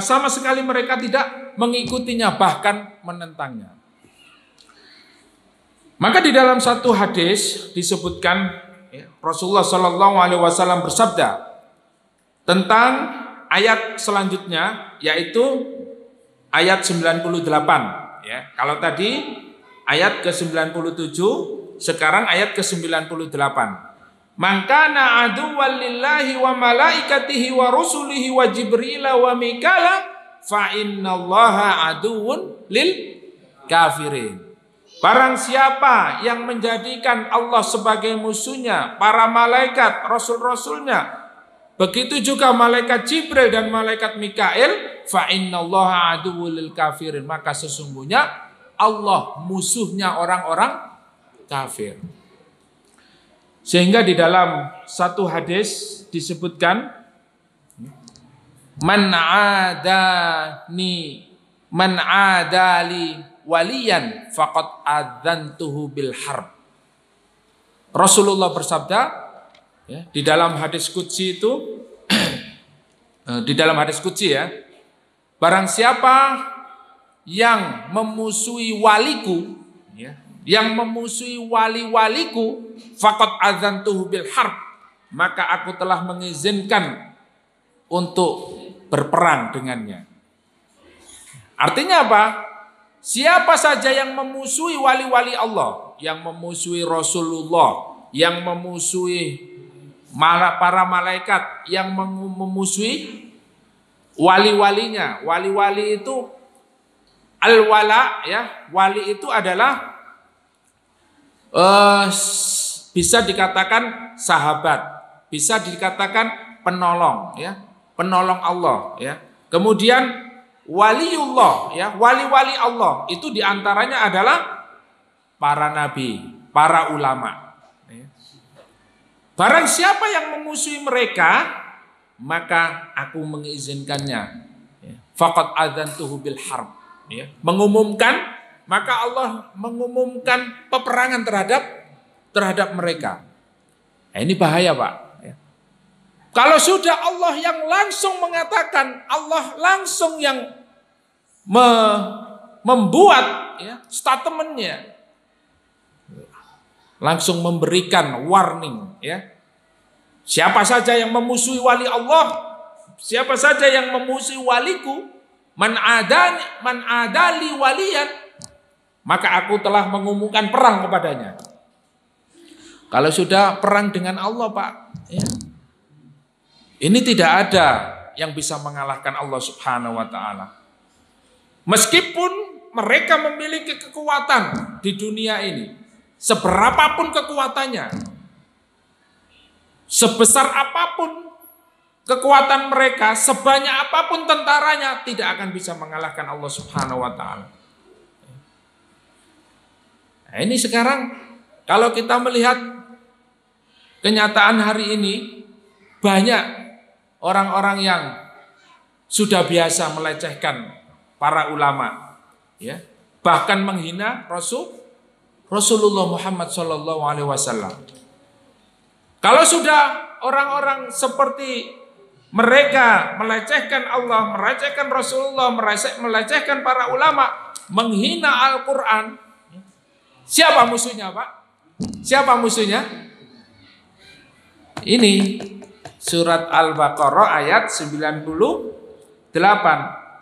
[SPEAKER 1] sama sekali mereka tidak mengikutinya, bahkan menentangnya. Maka di dalam satu hadis disebutkan Rasulullah Shallallahu Alaihi Wasallam bersabda, tentang ayat selanjutnya, yaitu ayat 98 ya. Kalau tadi ayat ke-97, sekarang ayat ke-98. Man kana aduwwan lillahi wa malaikatihi wa rusulihi wa jibril wa mikala fa innallaha aduwwun lil kafirin. Barang siapa yang menjadikan Allah sebagai musuhnya, para malaikat, rasul-rasulnya, begitu juga malaikat Jibril dan malaikat Mikail, fa innallaha aduwwul lil kafirin, maka sesungguhnya Allah musuhnya orang-orang kafir. Sehingga di dalam satu hadis disebutkan, man adali waliyan faqad adzantuhu bil harb. Rasulullah bersabda ya, di dalam hadis qudsi itu di dalam hadis qudsi ya, barang siapa yang memusuhi waliku ya, yang memusuhi wali-waliku, faqad adzantuhu bil harb, maka aku telah mengizinkan untuk berperang dengannya. Artinya apa? Siapa saja yang memusuhi wali-wali Allah, yang memusuhi Rasulullah, yang memusuhi para malaikat, yang memusuhi wali-walinya. Wali-wali itu al-wala ya, wali itu adalah bisa dikatakan sahabat, bisa dikatakan penolong ya, penolong Allah ya. Kemudian waliullah ya, wali-wali Allah itu diantaranya adalah para nabi, para ulama ya. Barang siapa yang memusuhi mereka, maka aku mengizinkannya ya. Faqad adzantuhu bil harb ya. Mengumumkan, maka Allah mengumumkan peperangan terhadap mereka. Nah, ini bahaya Pak ya. Kalau sudah Allah yang langsung mengatakan, Allah langsung yang membuat ya, statementnya, langsung memberikan warning ya. Siapa saja yang memusuhi wali Allah, siapa saja yang memusuhi waliku, man adali waliyan, maka aku telah mengumumkan perang kepadanya. Kalau sudah perang dengan Allah Pak ya, ini tidak ada yang bisa mengalahkan Allah Subhanahu wa ta'ala. Meskipun mereka memiliki kekuatan di dunia ini, seberapapun kekuatannya, sebesar apapun kekuatan mereka, sebanyak apapun tentaranya, tidak akan bisa mengalahkan Allah Subhanahu wa ta'ala. Nah, ini sekarang kalau kita melihat kenyataan hari ini, banyak orang-orang yang sudah biasa melecehkan para ulama ya, bahkan menghina Rasulullah Muhammad SAW. Kalau sudah orang-orang seperti mereka melecehkan Allah, melecehkan Rasulullah, melecehkan para ulama, menghina Al-Quran, siapa musuhnya Pak? Siapa musuhnya? Ini surat Al-Baqarah ayat 98.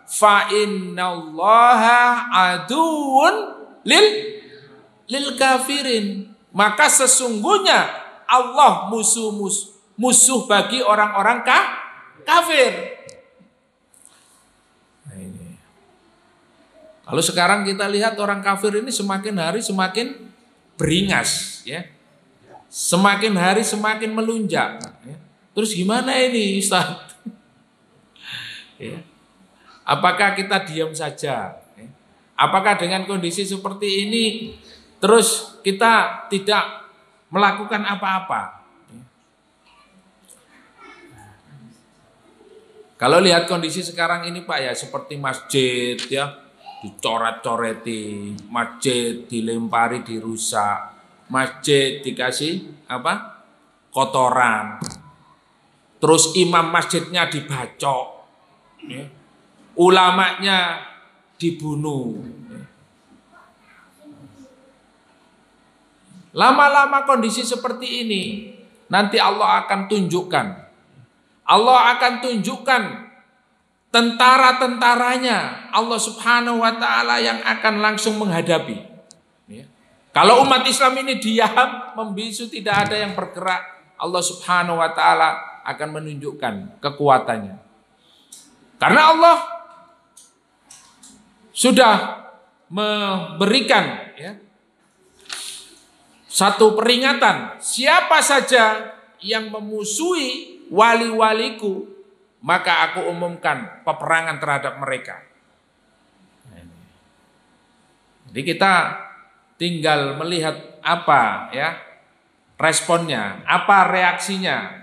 [SPEAKER 1] Fa innallaha aduwwun lil kafirin. Maka sesungguhnya Allah musuh bagi orang-orang kafir. Nah, ini. Kalau sekarang kita lihat orang kafir ini semakin hari semakin beringas ya. Semakin hari semakin melunjak ya. Terus gimana ini Ustaz? Ya. Apakah kita diam saja? Ya. Apakah dengan kondisi seperti ini terus kita tidak melakukan apa-apa? Ya. Kalau lihat kondisi sekarang ini Pak ya, seperti masjid ya, dicoret-coreti, masjid dilempari, dirusak, masjid dikasih apa? Kotoran. Terus imam masjidnya dibacok. Ya. Ulamanya dibunuh. Lama-lama kondisi seperti ini nanti Allah akan tunjukkan. Allah akan tunjukkan tentara-tentaranya Allah Subhanahu wa taala yang akan langsung menghadapi. Ya. Kalau umat Islam ini diam, membisu, tidak ada yang bergerak, Allah Subhanahu wa taala akan menunjukkan kekuatannya. Karena Allah sudah memberikan satu peringatan, siapa saja yang memusuhi wali-waliku, maka aku umumkan peperangan terhadap mereka. Jadi kita tinggal melihat apa responnya, apa reaksinya.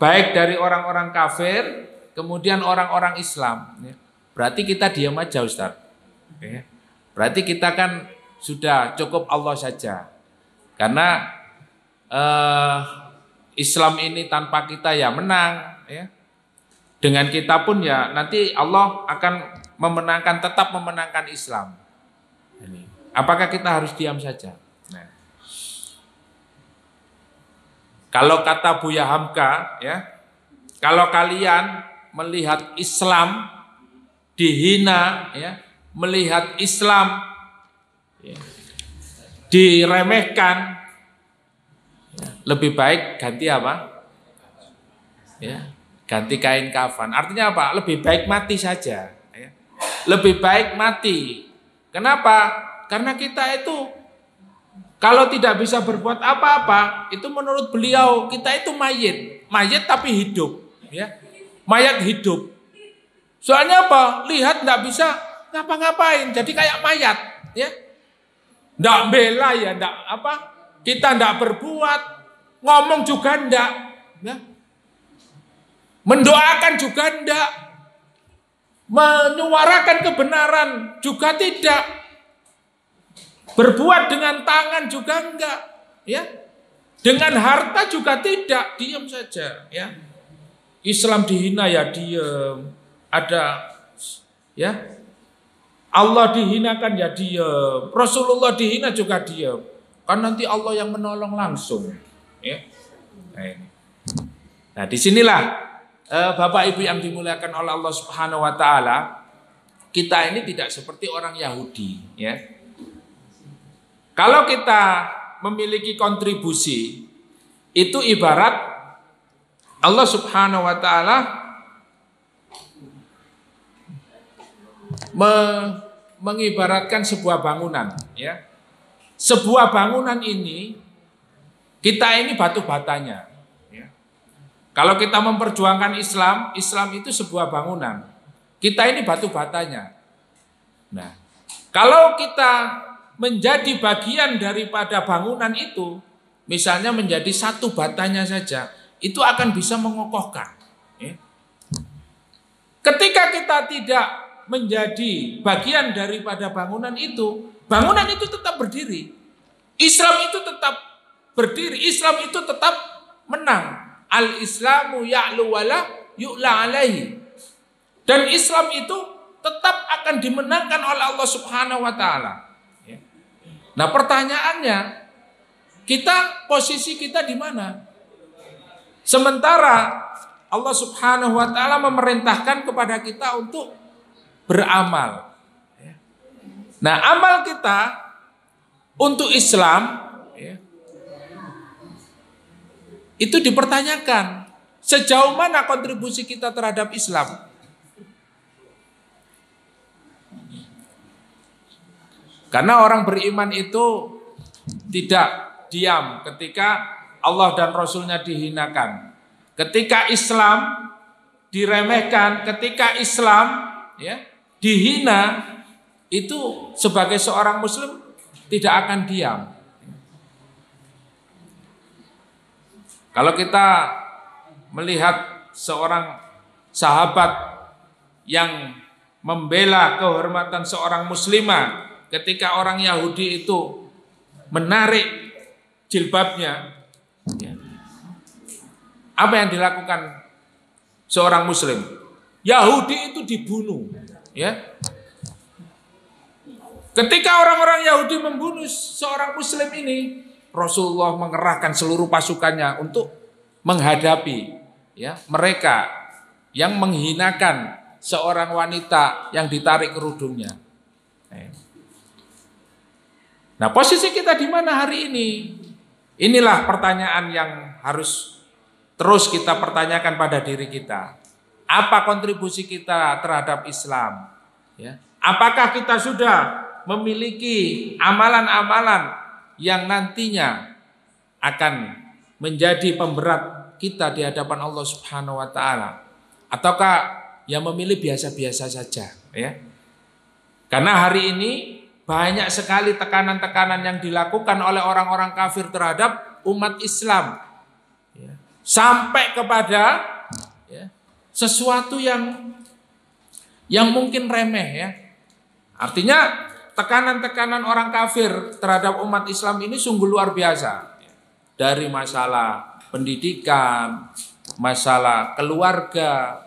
[SPEAKER 1] Baik dari orang-orang kafir, kemudian orang-orang Islam. Berarti kita diam aja, Ustaz. Berarti kita kan sudah cukup Allah saja. Karena Islam ini tanpa kita ya menang. Dengan kita pun ya nanti Allah akan tetap memenangkan Islam. Apakah kita harus diam saja? Nah. Kalau kata Buya Hamka, kalau kalian melihat Islam dihina, melihat Islam diremehkan, lebih baik ganti apa? Ganti kain kafan. Artinya apa? Lebih baik mati saja. Lebih baik mati. Kenapa? Karena kita itu kalau tidak bisa berbuat apa-apa, itu menurut beliau kita itu mayit tapi hidup, mayat hidup. Soalnya apa? Lihat nggak bisa ngapa-ngapain, jadi kayak mayat, nggak bela kita nggak berbuat, ngomong juga nggak, mendoakan juga nggak, menyuarakan kebenaran juga tidak. Berbuat dengan tangan juga enggak, Dengan harta juga tidak, diam saja, Islam dihina ya diam. Ada, Allah dihinakan ya diam. Rasulullah dihina juga diam. Kan nanti Allah yang menolong langsung, Nah, disinilah Bapak Ibu yang dimuliakan oleh Allah Subhanahu Wa Taala, kita ini tidak seperti orang Yahudi, Kalau kita memiliki kontribusi, itu ibarat Allah Subhanahu wa taala mengibaratkan sebuah bangunan, Sebuah bangunan ini kita ini batu batanya, Kalau kita memperjuangkan Islam, Islam itu sebuah bangunan. Kita ini batu batanya. Nah, kalau kita menjadi bagian daripada bangunan itu, misalnya menjadi satu batanya saja, itu akan bisa mengokohkan. Ketika kita tidak menjadi bagian daripada bangunan itu tetap berdiri. Islam itu tetap berdiri, Islam itu tetap menang. Al-Islamu ya'lu wala yu'la alaihi. Dan Islam itu tetap akan dimenangkan oleh Allah Subhanahu wa taala. Nah, pertanyaannya, posisi kita di mana? Sementara Allah Subhanahu wa taala memerintahkan kepada kita untuk beramal. Nah, amal kita untuk Islam itu dipertanyakan. Sejauh mana kontribusi kita terhadap Islam? Karena orang beriman itu tidak diam ketika Allah dan Rasulnya dihinakan. Ketika Islam diremehkan, ketika Islam dihina, itu sebagai seorang Muslim tidak akan diam. Kalau kita melihat seorang sahabat yang membela kehormatan seorang muslimah, ketika orang Yahudi itu menarik jilbabnya, apa yang dilakukan seorang Muslim? Yahudi itu dibunuh. Ketika orang-orang Yahudi membunuh seorang Muslim ini, Rasulullah mengerahkan seluruh pasukannya untuk menghadapi ya, mereka yang menghinakan seorang wanita yang ditarik kerudungnya. Nah, posisi kita di mana hari ini? Inilah pertanyaan yang harus terus kita pertanyakan pada diri kita. Apa kontribusi kita terhadap Islam? Ya. Apakah kita sudah memiliki amalan-amalan yang nantinya akan menjadi pemberat kita di hadapan Allah Subhanahu wa taala? Ataukah yang memilih biasa-biasa saja, ya? Karena hari ini banyak sekali tekanan-tekanan yang dilakukan oleh orang-orang kafir terhadap umat Islam, ya. Sampai kepada, ya, sesuatu yang mungkin remeh, ya. Artinya tekanan-tekanan orang kafir terhadap umat Islam ini sungguh luar biasa. Dari masalah pendidikan, masalah keluarga.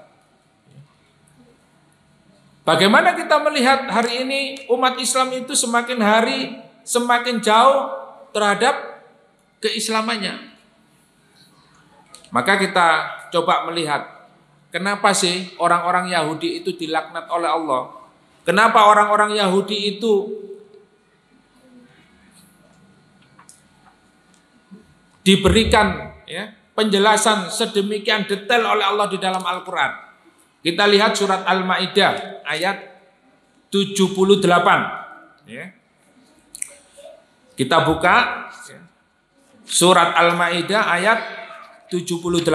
[SPEAKER 1] Bagaimana kita melihat hari ini umat Islam itu semakin hari semakin jauh terhadap keislamannya. Maka kita coba melihat, kenapa sih orang-orang Yahudi itu dilaknat oleh Allah? Kenapa orang-orang Yahudi itu diberikan, ya, penjelasan sedemikian detail oleh Allah di dalam Al-Quran? Kita lihat surat Al-Maidah ayat 78. Ya. Kita buka, ya, surat Al-Maidah ayat 78.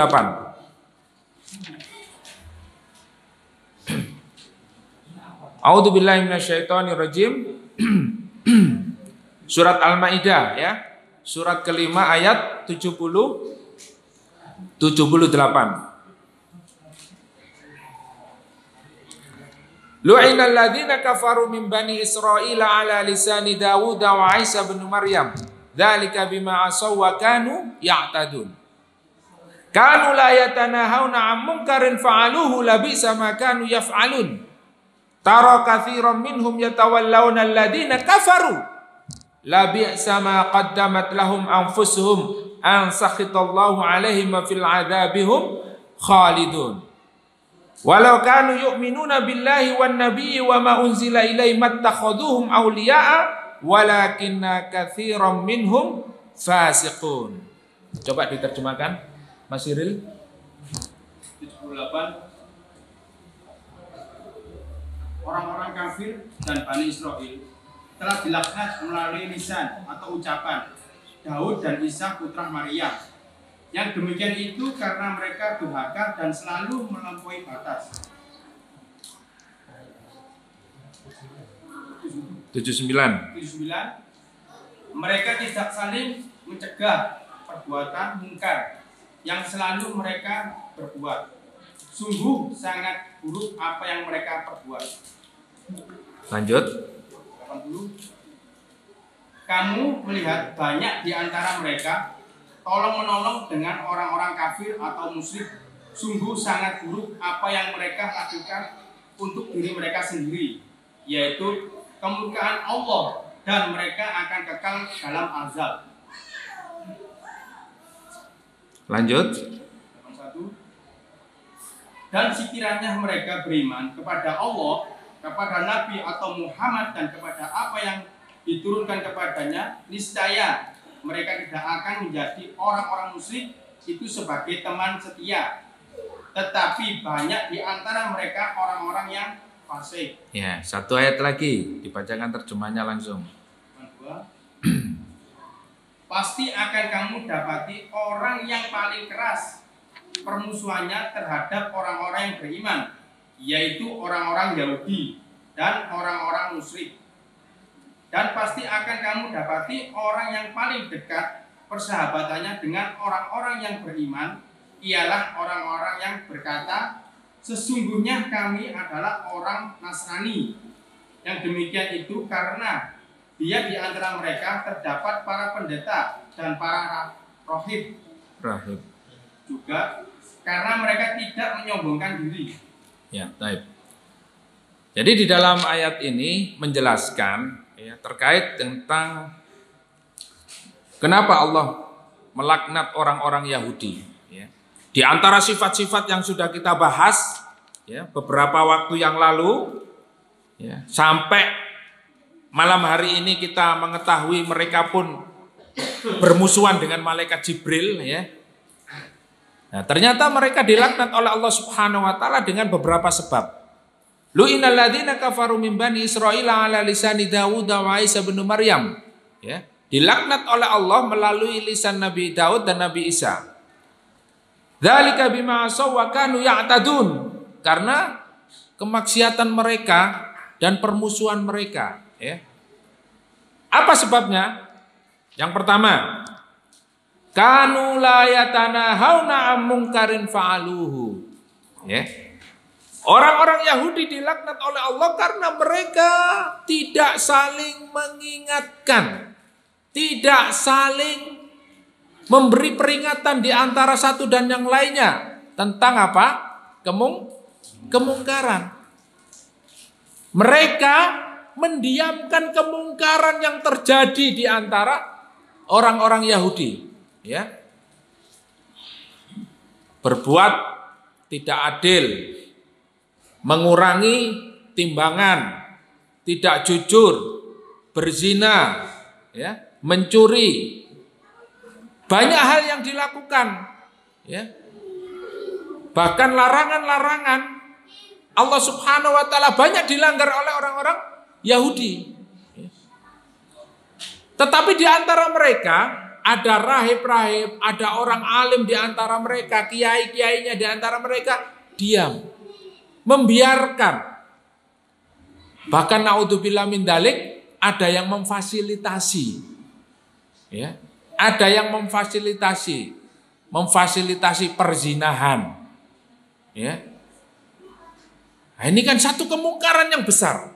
[SPEAKER 1] A'udzubillahi minasyaitonirrajim. Surat Al-Maidah, ya, surat kelima ayat 78. Lu'inal ladzina kafaru min bani Israil ala lisani Dawud wa Isa bin Maryam. Dzalika bima asaw wa kanu ya'tadun. Kanu la yatanahawna 'an munkarin fa'aluhu labisa ma kanu yaf'alun. Tara katsiran minhum yatawallawna alladhina kafaru. Labisa ma qaddamat lahum anfusuhum an sakhitallahu 'alaihim fil 'adzabihum khalidun. Walau kanu yu'minuna billahi wan nabiyyi wa ma unzila ilaihim mattakhaduhum awliya'a walakinna katsiran minhum fasiqun. Coba diterjemahkan Mas Siril.
[SPEAKER 2] 78. Orang-orang kafir dan Bani Israel telah dilaknat melalui lisan atau ucapan Daud dan Isa putra Maryam. Yang demikian itu karena mereka durhaka dan selalu melampaui batas.
[SPEAKER 1] 79.
[SPEAKER 2] Mereka tidak saling mencegah perbuatan mungkar yang selalu mereka berbuat. Sungguh sangat buruk apa yang mereka perbuat.
[SPEAKER 1] Lanjut.
[SPEAKER 2] 80. Kamu melihat banyak di antara mereka tolong-menolong dengan orang-orang kafir atau musyrik. Sungguh sangat buruk apa yang mereka lakukan untuk diri mereka sendiri, yaitu kemurkaan Allah, dan mereka akan kekal dalam azab.
[SPEAKER 1] Lanjut.
[SPEAKER 2] 81. Dan sekiranya mereka beriman kepada Allah, kepada Nabi atau Muhammad, dan kepada apa yang diturunkan kepadanya, niscaya mereka tidak akan menjadi orang-orang musyrik itu sebagai teman setia. Tetapi banyak di antara mereka orang-orang yang fasik.
[SPEAKER 1] Ya, satu ayat lagi dibacakan terjemahnya langsung.
[SPEAKER 2] Pasti akan kamu dapati orang yang paling keras permusuhannya terhadap orang-orang yang beriman, yaitu orang-orang Yahudi dan orang-orang musyrik. Dan pasti akan kamu dapati orang yang paling dekat persahabatannya dengan orang-orang yang beriman ialah orang-orang yang berkata, sesungguhnya kami adalah orang Nasrani. Yang demikian itu karena dia di antara mereka terdapat para pendeta dan para rahib. Juga karena mereka tidak menyombongkan diri.
[SPEAKER 1] Ya, baik. Jadi di dalam ayat ini menjelaskan, ya, terkait tentang kenapa Allah melaknat orang-orang Yahudi, ya. Di antara sifat-sifat yang sudah kita bahas ya, beberapa waktu yang lalu ya, sampai malam hari ini kita mengetahui mereka pun bermusuhan dengan malaikat Jibril ya. Nah, ternyata mereka dilaknat oleh Allah Subhanahu wa taala dengan beberapa sebab. Lu'inal ladzina kafaru min bani Israil ala lisani Daud wa Isa bin Maryam. Ya, dilaknat oleh Allah melalui lisan Nabi Daud dan Nabi Isa. Dzalika bima asaw wa kanu ya'tadun. Karena kemaksiatan mereka dan permusuhan mereka, ya. Apa sebabnya? Yang pertama, kanu la yatanahawna 'an munkarin fa'aluhu. Ya. Orang-orang Yahudi dilaknat oleh Allah karena mereka tidak saling mengingatkan, tidak saling memberi peringatan di antara satu dan yang lainnya tentang apa? Kemungkaran. Mereka mendiamkan kemungkaran yang terjadi di antara orang-orang Yahudi, ya. Berbuat tidak adil, mengurangi timbangan, tidak jujur, berzina, ya, mencuri. Banyak hal yang dilakukan, ya. Bahkan larangan-larangan Allah Subhanahu wa taala banyak dilanggar oleh orang-orang Yahudi. Tetapi di antara mereka ada rahib-rahib, ada orang alim di antara mereka, kiai-kiainya di antara mereka diam, membiarkan. Bahkan naudzubillah min dzalik, ada yang memfasilitasi. Ya. Ada yang memfasilitasi perzinahan. Ya. Nah, ini kan satu kemungkaran yang besar.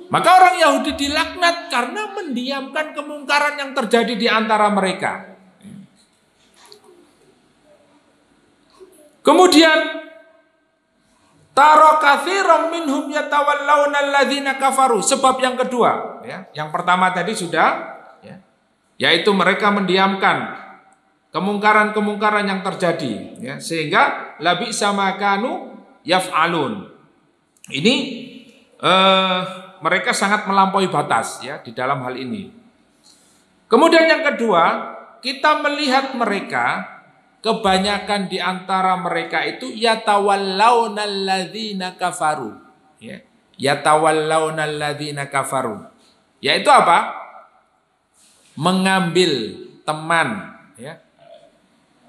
[SPEAKER 1] Maka orang Yahudi dilaknat karena mendiamkan kemungkaran yang terjadi di antara mereka. Kemudian tara katsiran minhum yatawallawna alladzina kafaru. Sebab yang kedua, ya. Yang pertama tadi sudah, ya, yaitu mereka mendiamkan kemungkaran-kemungkaran yang terjadi, ya, sehingga labi sama kanu yaf'alun. Ini mereka sangat melampaui batas, ya, di dalam hal ini. Kemudian yang kedua, kita melihat mereka kebanyakan di antara mereka itu yatawallawnal ladzina kafaru, ya. Yatawallawnal ladzina kafaru. Yaitu apa? Mengambil teman, ya.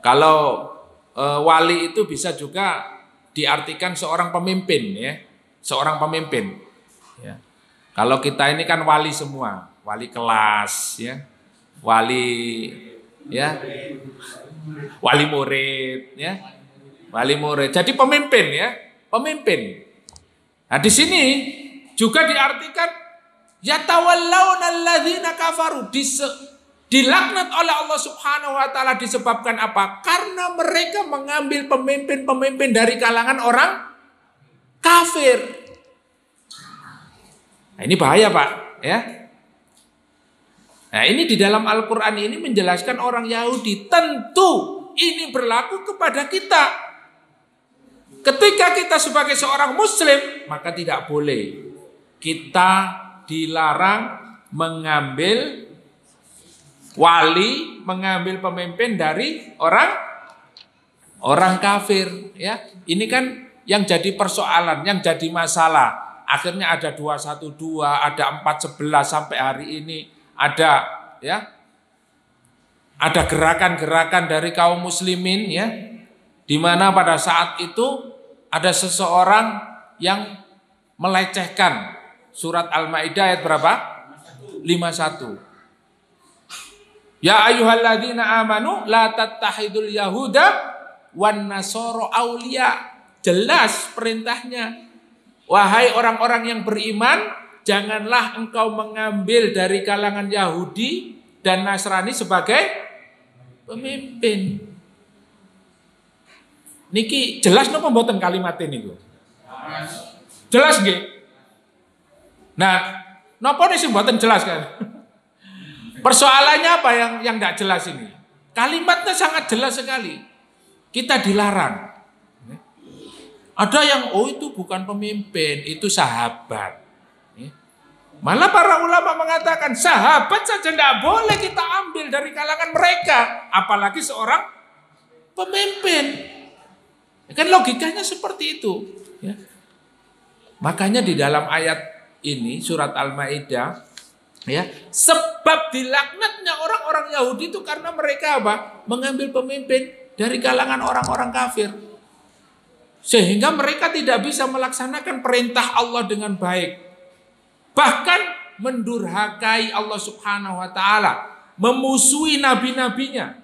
[SPEAKER 1] Kalau wali itu bisa juga diartikan seorang pemimpin, ya. Seorang pemimpin, ya. Kalau kita ini kan wali semua, wali kelas, ya. Wali, ya. Wali murid, ya. Wali murid. Jadi pemimpin, ya, pemimpin. Nah, di sini juga diartikan yatawallawnal ladzina kafaru, dilaknat oleh Allah Subhanahu wa taala disebabkan apa? Karena mereka mengambil pemimpin-pemimpin dari kalangan orang kafir. Nah, ini bahaya, Pak, ya. Nah, ini di dalam Al-Qur'an ini menjelaskan orang Yahudi. Tentu ini berlaku kepada kita. Ketika kita sebagai seorang muslim, maka tidak boleh kita dilarang mengambil wali, mengambil pemimpin dari orang kafir, ya. Ini kan yang jadi persoalan, yang jadi masalah. Akhirnya ada 212, ada 411 sampai hari ini, ada, ya. Ada gerakan-gerakan dari kaum muslimin, ya, di mana pada saat itu ada seseorang yang melecehkan surat Al-Maidah ayat berapa? 51. Ya ayyuhalladzina amanu la tattakhidul yahuda wan nasara auliya. Jelas perintahnya. Wahai orang-orang yang beriman, janganlah engkau mengambil dari kalangan Yahudi dan Nasrani sebagai pemimpin. Niki jelas napa mboten kalimat niku? Jelas nggih? Nah, napa sing mboten jelas kan? Persoalannya apa yang tidak jelas ini? Kalimatnya sangat jelas sekali. kita dilarang. Ada yang itu bukan pemimpin, itu sahabat. Malah para ulama mengatakan sahabat saja tidak boleh kita ambil dari kalangan mereka, apalagi seorang pemimpin. Kan logikanya seperti itu. Ya. Makanya di dalam ayat ini surat Al-Maidah, ya, sebab dilaknatnya orang-orang Yahudi itu karena mereka apa? Mengambil pemimpin dari kalangan orang-orang kafir. Sehingga mereka tidak bisa melaksanakan perintah Allah dengan baik. Bahkan mendurhakai Allah Subhanahu wa taala, memusuhi nabi-nabinya.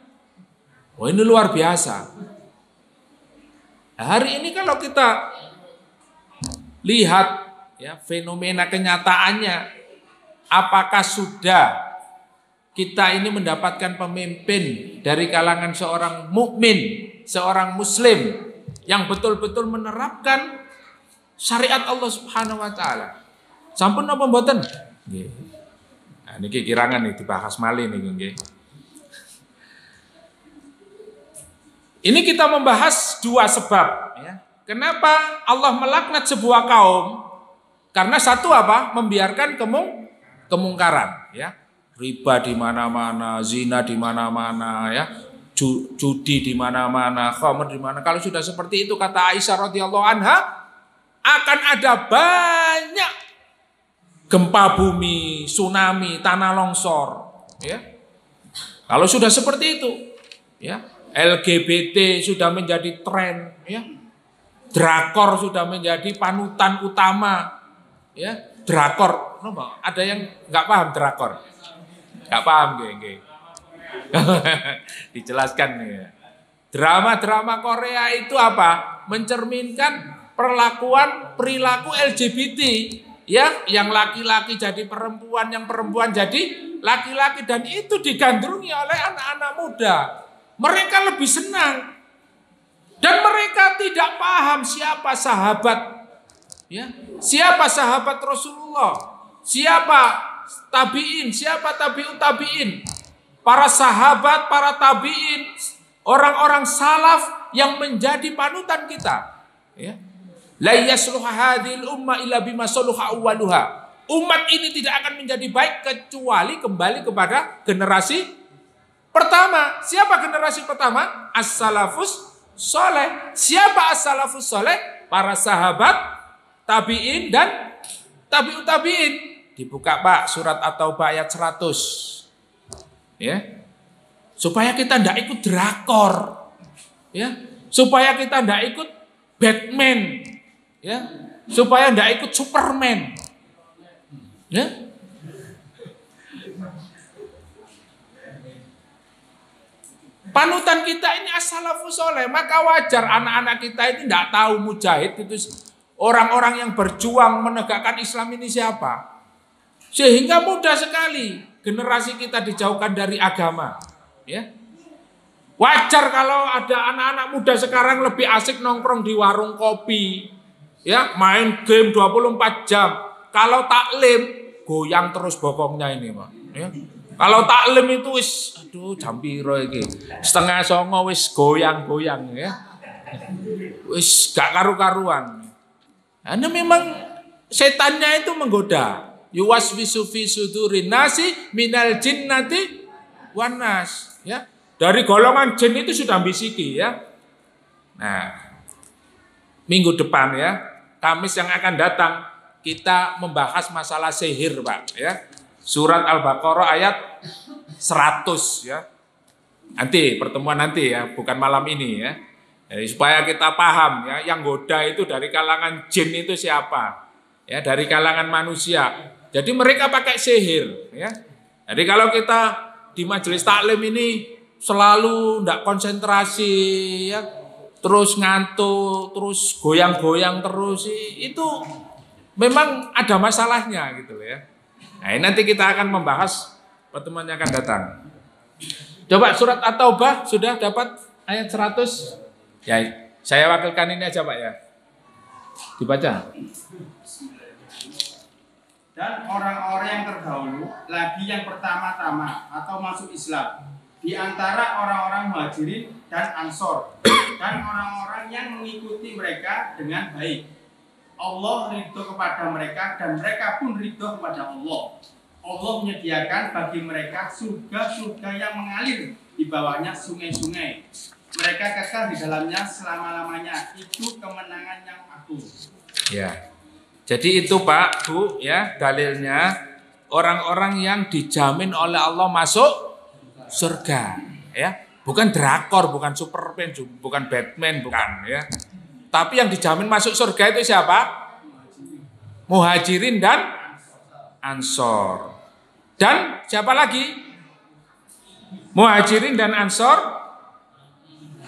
[SPEAKER 1] Wah, ini luar biasa. Hari ini kalau kita lihat ya fenomena kenyataannya, apakah sudah kita ini mendapatkan pemimpin dari kalangan seorang mukmin, seorang muslim yang betul-betul menerapkan syariat Allah Subhanahu wa taala? Sampun apa mboten? Nggih. Nah, niki kirangan nih dibahas malih niku nggih. Ini kita membahas dua sebab ya. Kenapa Allah melaknat sebuah kaum? Karena satu apa? Membiarkan kemungkaran ya. Riba di mana-mana, zina di mana-mana ya. Judi di mana-mana, khamr di mana. Kalau sudah seperti itu kata Aisyah radhiyallahu anha, akan ada banyak gempa bumi, tsunami, tanah longsor, ya. Kalau sudah seperti itu, ya, LGBT sudah menjadi tren, ya. Drakor sudah menjadi panutan utama, ya. Drakor, ada yang nggak paham drakor? Nggak paham, geng. Dijelaskan ya. Drama-drama Korea itu apa? Mencerminkan perilaku LGBT. Ya, yang laki-laki jadi perempuan, yang perempuan jadi laki-laki, dan itu digandrungi oleh anak-anak muda. Mereka lebih senang dan mereka tidak paham siapa sahabat, ya, siapa sahabat Rasulullah, siapa tabiin, siapa tabiut tabiin, para sahabat, para tabiin, orang-orang salaf yang menjadi panutan kita. Ya. La yasluha hadhil umma illa bima saluha awwaluha. Umat ini tidak akan menjadi baik kecuali kembali kepada generasi pertama. Siapa generasi pertama? As-salafus soleh. Siapa as-salafus soleh? Para sahabat, tabi'in dan tabi'ut tabi'in. Dibuka Pak surat At-Taubah ayat 100. Ya. Supaya kita tidak ikut drakor. Ya. Supaya kita tidak ikut Batman. Ya, supaya tidak ikut Superman. Ya. Panutan kita ini as-salafus soleh, maka wajar anak-anak kita ini tidak tahu mujahid itu orang-orang yang berjuang menegakkan Islam ini siapa. Sehingga mudah sekali generasi kita dijauhkan dari agama. Ya. Wajar kalau ada anak-anak muda sekarang lebih asik nongkrong di warung kopi. Ya, main game 24 jam. Kalau taklim goyang terus bokongnya ini, Pak. Ya. Kalau taklim itu wis aduh jam piro iki. 8:30 wis goyang-goyang ya. Wis gak karu-karuan. Karena memang setannya itu menggoda. Yuwaswisu fi sudurin nasi minal jinnati wan nas, ya. Dari golongan jin itu sudah bisiki ya. Nah, minggu depan ya, Kamis yang akan datang kita membahas masalah sihir, Pak, ya. Surat Al-Baqarah ayat 100 ya. Nanti pertemuan nanti ya, bukan malam ini ya. Jadi, supaya kita paham ya, yang goda itu dari kalangan jin itu siapa? Ya, dari kalangan manusia. Jadi mereka pakai sihir ya. Jadi kalau kita di majelis taklim ini selalu ndak konsentrasi ya, terus ngantuk, terus goyang-goyang terus, itu memang ada masalahnya gitu ya. Nah, nanti kita akan membahas pertemuan yang akan datang. Coba surat At-Taubah sudah dapat ayat 100? Ya, saya wakilkan ini aja Pak ya. Dibaca.
[SPEAKER 2] Dan orang-orang yang terdahulu lagi yang pertama-tama atau masuk Islam di antara orang-orang Muhajirin dan Ansor dan orang-orang yang mengikuti mereka dengan baik. Allah ridho kepada mereka dan mereka pun ridho kepada Allah. Allah menyediakan bagi mereka surga-surga yang mengalir di bawahnya sungai-sungai. Mereka kekal di dalamnya selama-lamanya. Itu kemenangan yang agung.
[SPEAKER 1] Ya. Jadi itu Pak, Bu, ya, dalilnya orang-orang yang dijamin oleh Allah masuk surga, ya. Bukan drakor, bukan Superman, bukan Batman, bukan, ya. Tapi yang dijamin masuk surga itu siapa? Muhajirin dan Ansor. Dan siapa lagi? Muhajirin dan Ansor.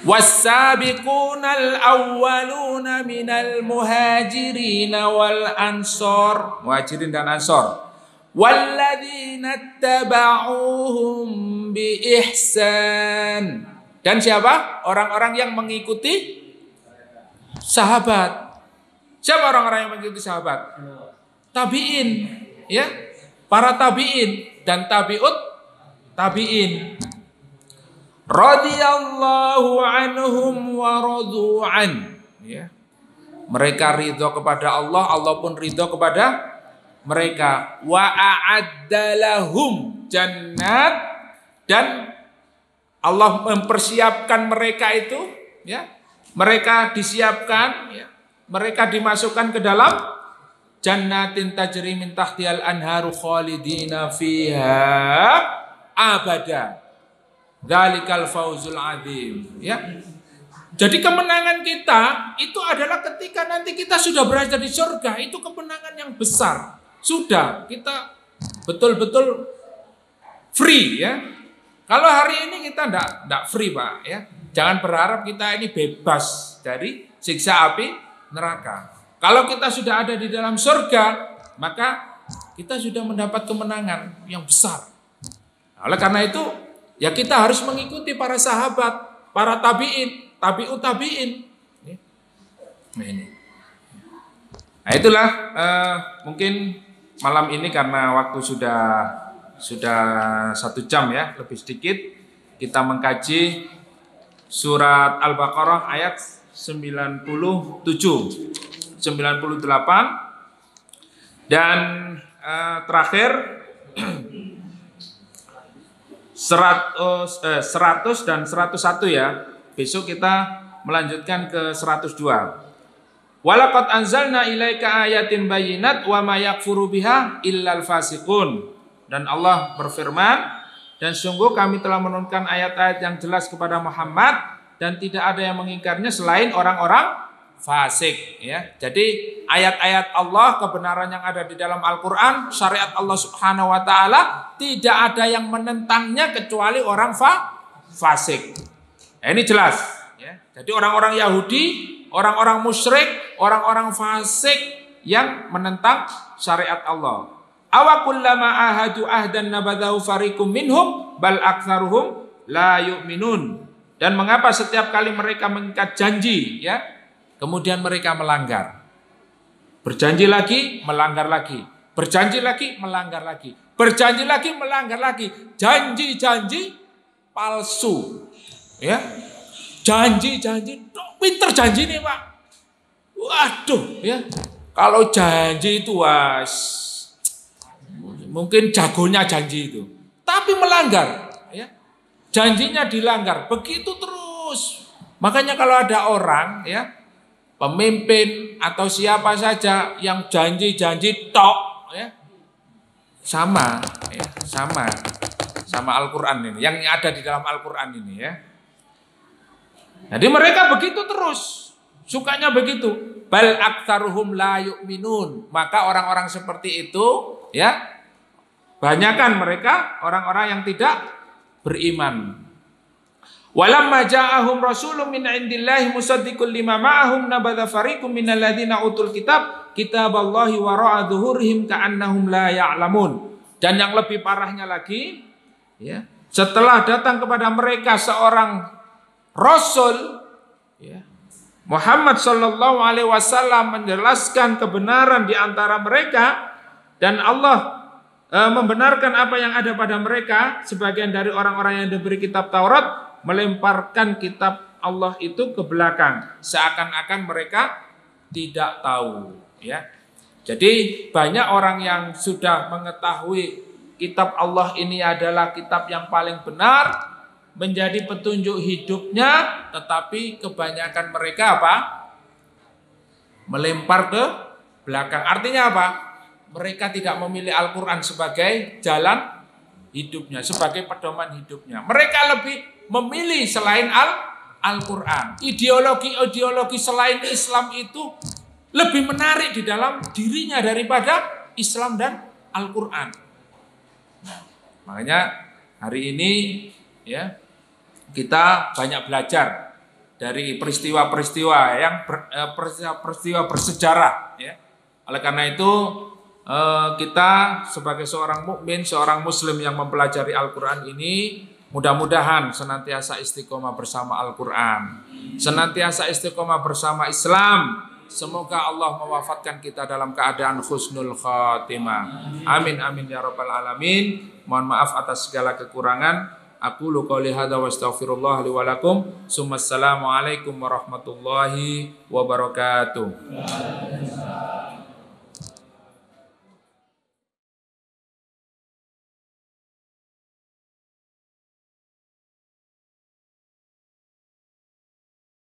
[SPEAKER 1] Was-sabiqunal awwaluna minal muhajirin wal ansor. Muhajirin dan Ansor. Walladzina tabauhum bi ihsan. Dan siapa? Orang-orang yang mengikuti sahabat. Siapa orang-orang yang mengikuti sahabat? Tabi'in, ya. Para tabi'in dan tabi'ut tabi'in. Radhiyallahu anhum wa radu'an, ya. Mereka ridho kepada Allah, Allah pun ridho kepada mereka. Wa a'adda lahum jannat, dan Allah mempersiapkan mereka itu, ya. Mereka disiapkan, ya. Mereka dimasukkan ke dalam jannatin tajri min tahtihal anharu khalidina fiha abada. Dzalikal fauzul adzim, ya. Jadi kemenangan kita itu adalah ketika nanti kita sudah berada di surga, itu kemenangan yang besar. Sudah, kita betul-betul free, ya. Kalau hari ini kita enggak free, Pak, ya. Jangan berharap kita ini bebas dari siksa api neraka. Kalau kita sudah ada di dalam surga, maka kita sudah mendapat kemenangan yang besar. Oleh karena itu, ya kita harus mengikuti para sahabat, para tabi'in, tabi'ut tabi'in. Nah ini. Nah itulah mungkin malam ini karena waktu sudah 1 jam, ya, lebih sedikit, kita mengkaji surat Al-Baqarah ayat 97, 98, dan terakhir 100 dan 101, ya. Besok kita melanjutkan ke 102. Walaqad anzalna ilaika ayatin bayyinat wa ma yakfuru biha illal fasiqun. Dan Allah berfirman, dan sungguh kami telah menurunkan ayat-ayat yang jelas kepada Muhammad dan tidak ada yang mengingkarnya selain orang-orang fasik, ya. Jadi ayat-ayat Allah, kebenaran yang ada di dalam Al-Qur'an, syariat Allah Subhanahu wa taala, tidak ada yang menentangnya kecuali orang fasik. Nah, ini jelas, ya. Jadi orang-orang Yahudi, orang-orang musyrik, orang-orang fasik yang menentang syariat Allah. Awa kullama ahadu ahdan nabadahu fariqum minhum bal aktsaruhum la yu'minun. Dan mengapa setiap kali mereka mengikat janji, ya, kemudian mereka melanggar. Berjanji lagi, melanggar lagi. Berjanji lagi, melanggar lagi. Berjanji lagi, melanggar lagi. Janji-janji palsu, ya. Janji-janji, pinter janji nih, Pak. Waduh, ya. Kalau janji itu mungkin jagonya janji itu. Tapi melanggar, ya. Janjinya dilanggar, begitu terus. Makanya kalau ada orang, ya, pemimpin atau siapa saja yang janji-janji tok, ya, sama Al-Qur'an ini, yang ada di dalam Al-Qur'an ini, ya. Jadi mereka begitu terus, sukanya begitu. Bal aktsaruhum la yu'minun. Maka orang-orang seperti itu, ya, banyakan mereka orang-orang yang tidak beriman. Walamma ja'ahum rasulun min indillahi musaddiqul lima ma'ahum nabadha fariqum minal ladzina utul kitaballahi wara'a dhuhurihim ka'annahum la ya'lamun. Dan yang lebih parahnya lagi, ya, setelah datang kepada mereka seorang rasul, ya, Muhammad sallallahu alaihi wasallam menjelaskan kebenaran di antara mereka, dan Allah membenarkan apa yang ada pada mereka, sebagian dari orang-orang yang diberi kitab Taurat melemparkan kitab Allah itu ke belakang, seakan-akan mereka tidak tahu, ya. Jadi banyak orang yang sudah mengetahui kitab Allah ini adalah kitab yang paling benar, menjadi petunjuk hidupnya, tetapi kebanyakan mereka apa? Melempar ke belakang. Artinya apa? Mereka tidak memilih Al-Quran sebagai jalan hidupnya, sebagai pedoman hidupnya. Mereka lebih memilih selain Al-Quran. Ideologi-ideologi selain Islam itu lebih menarik di dalam dirinya daripada Islam dan Al-Quran. Nah, makanya hari ini ya kita banyak belajar dari peristiwa-peristiwa yang peristiwa bersejarah, ya. Oleh karena itu kita sebagai seorang mukmin, seorang muslim yang mempelajari Al-Quran ini, mudah-mudahan senantiasa istiqomah bersama Al-Quran, senantiasa istiqomah bersama Islam. Semoga Allah mewafatkan kita dalam keadaan husnul khatimah. Amin amin ya rabbal alamin. Mohon maaf atas segala kekurangan. Aqulu qouli hadza wa astaghfirullah li wa lakum. Assalamualaikum warahmatullahi wabarakatuh.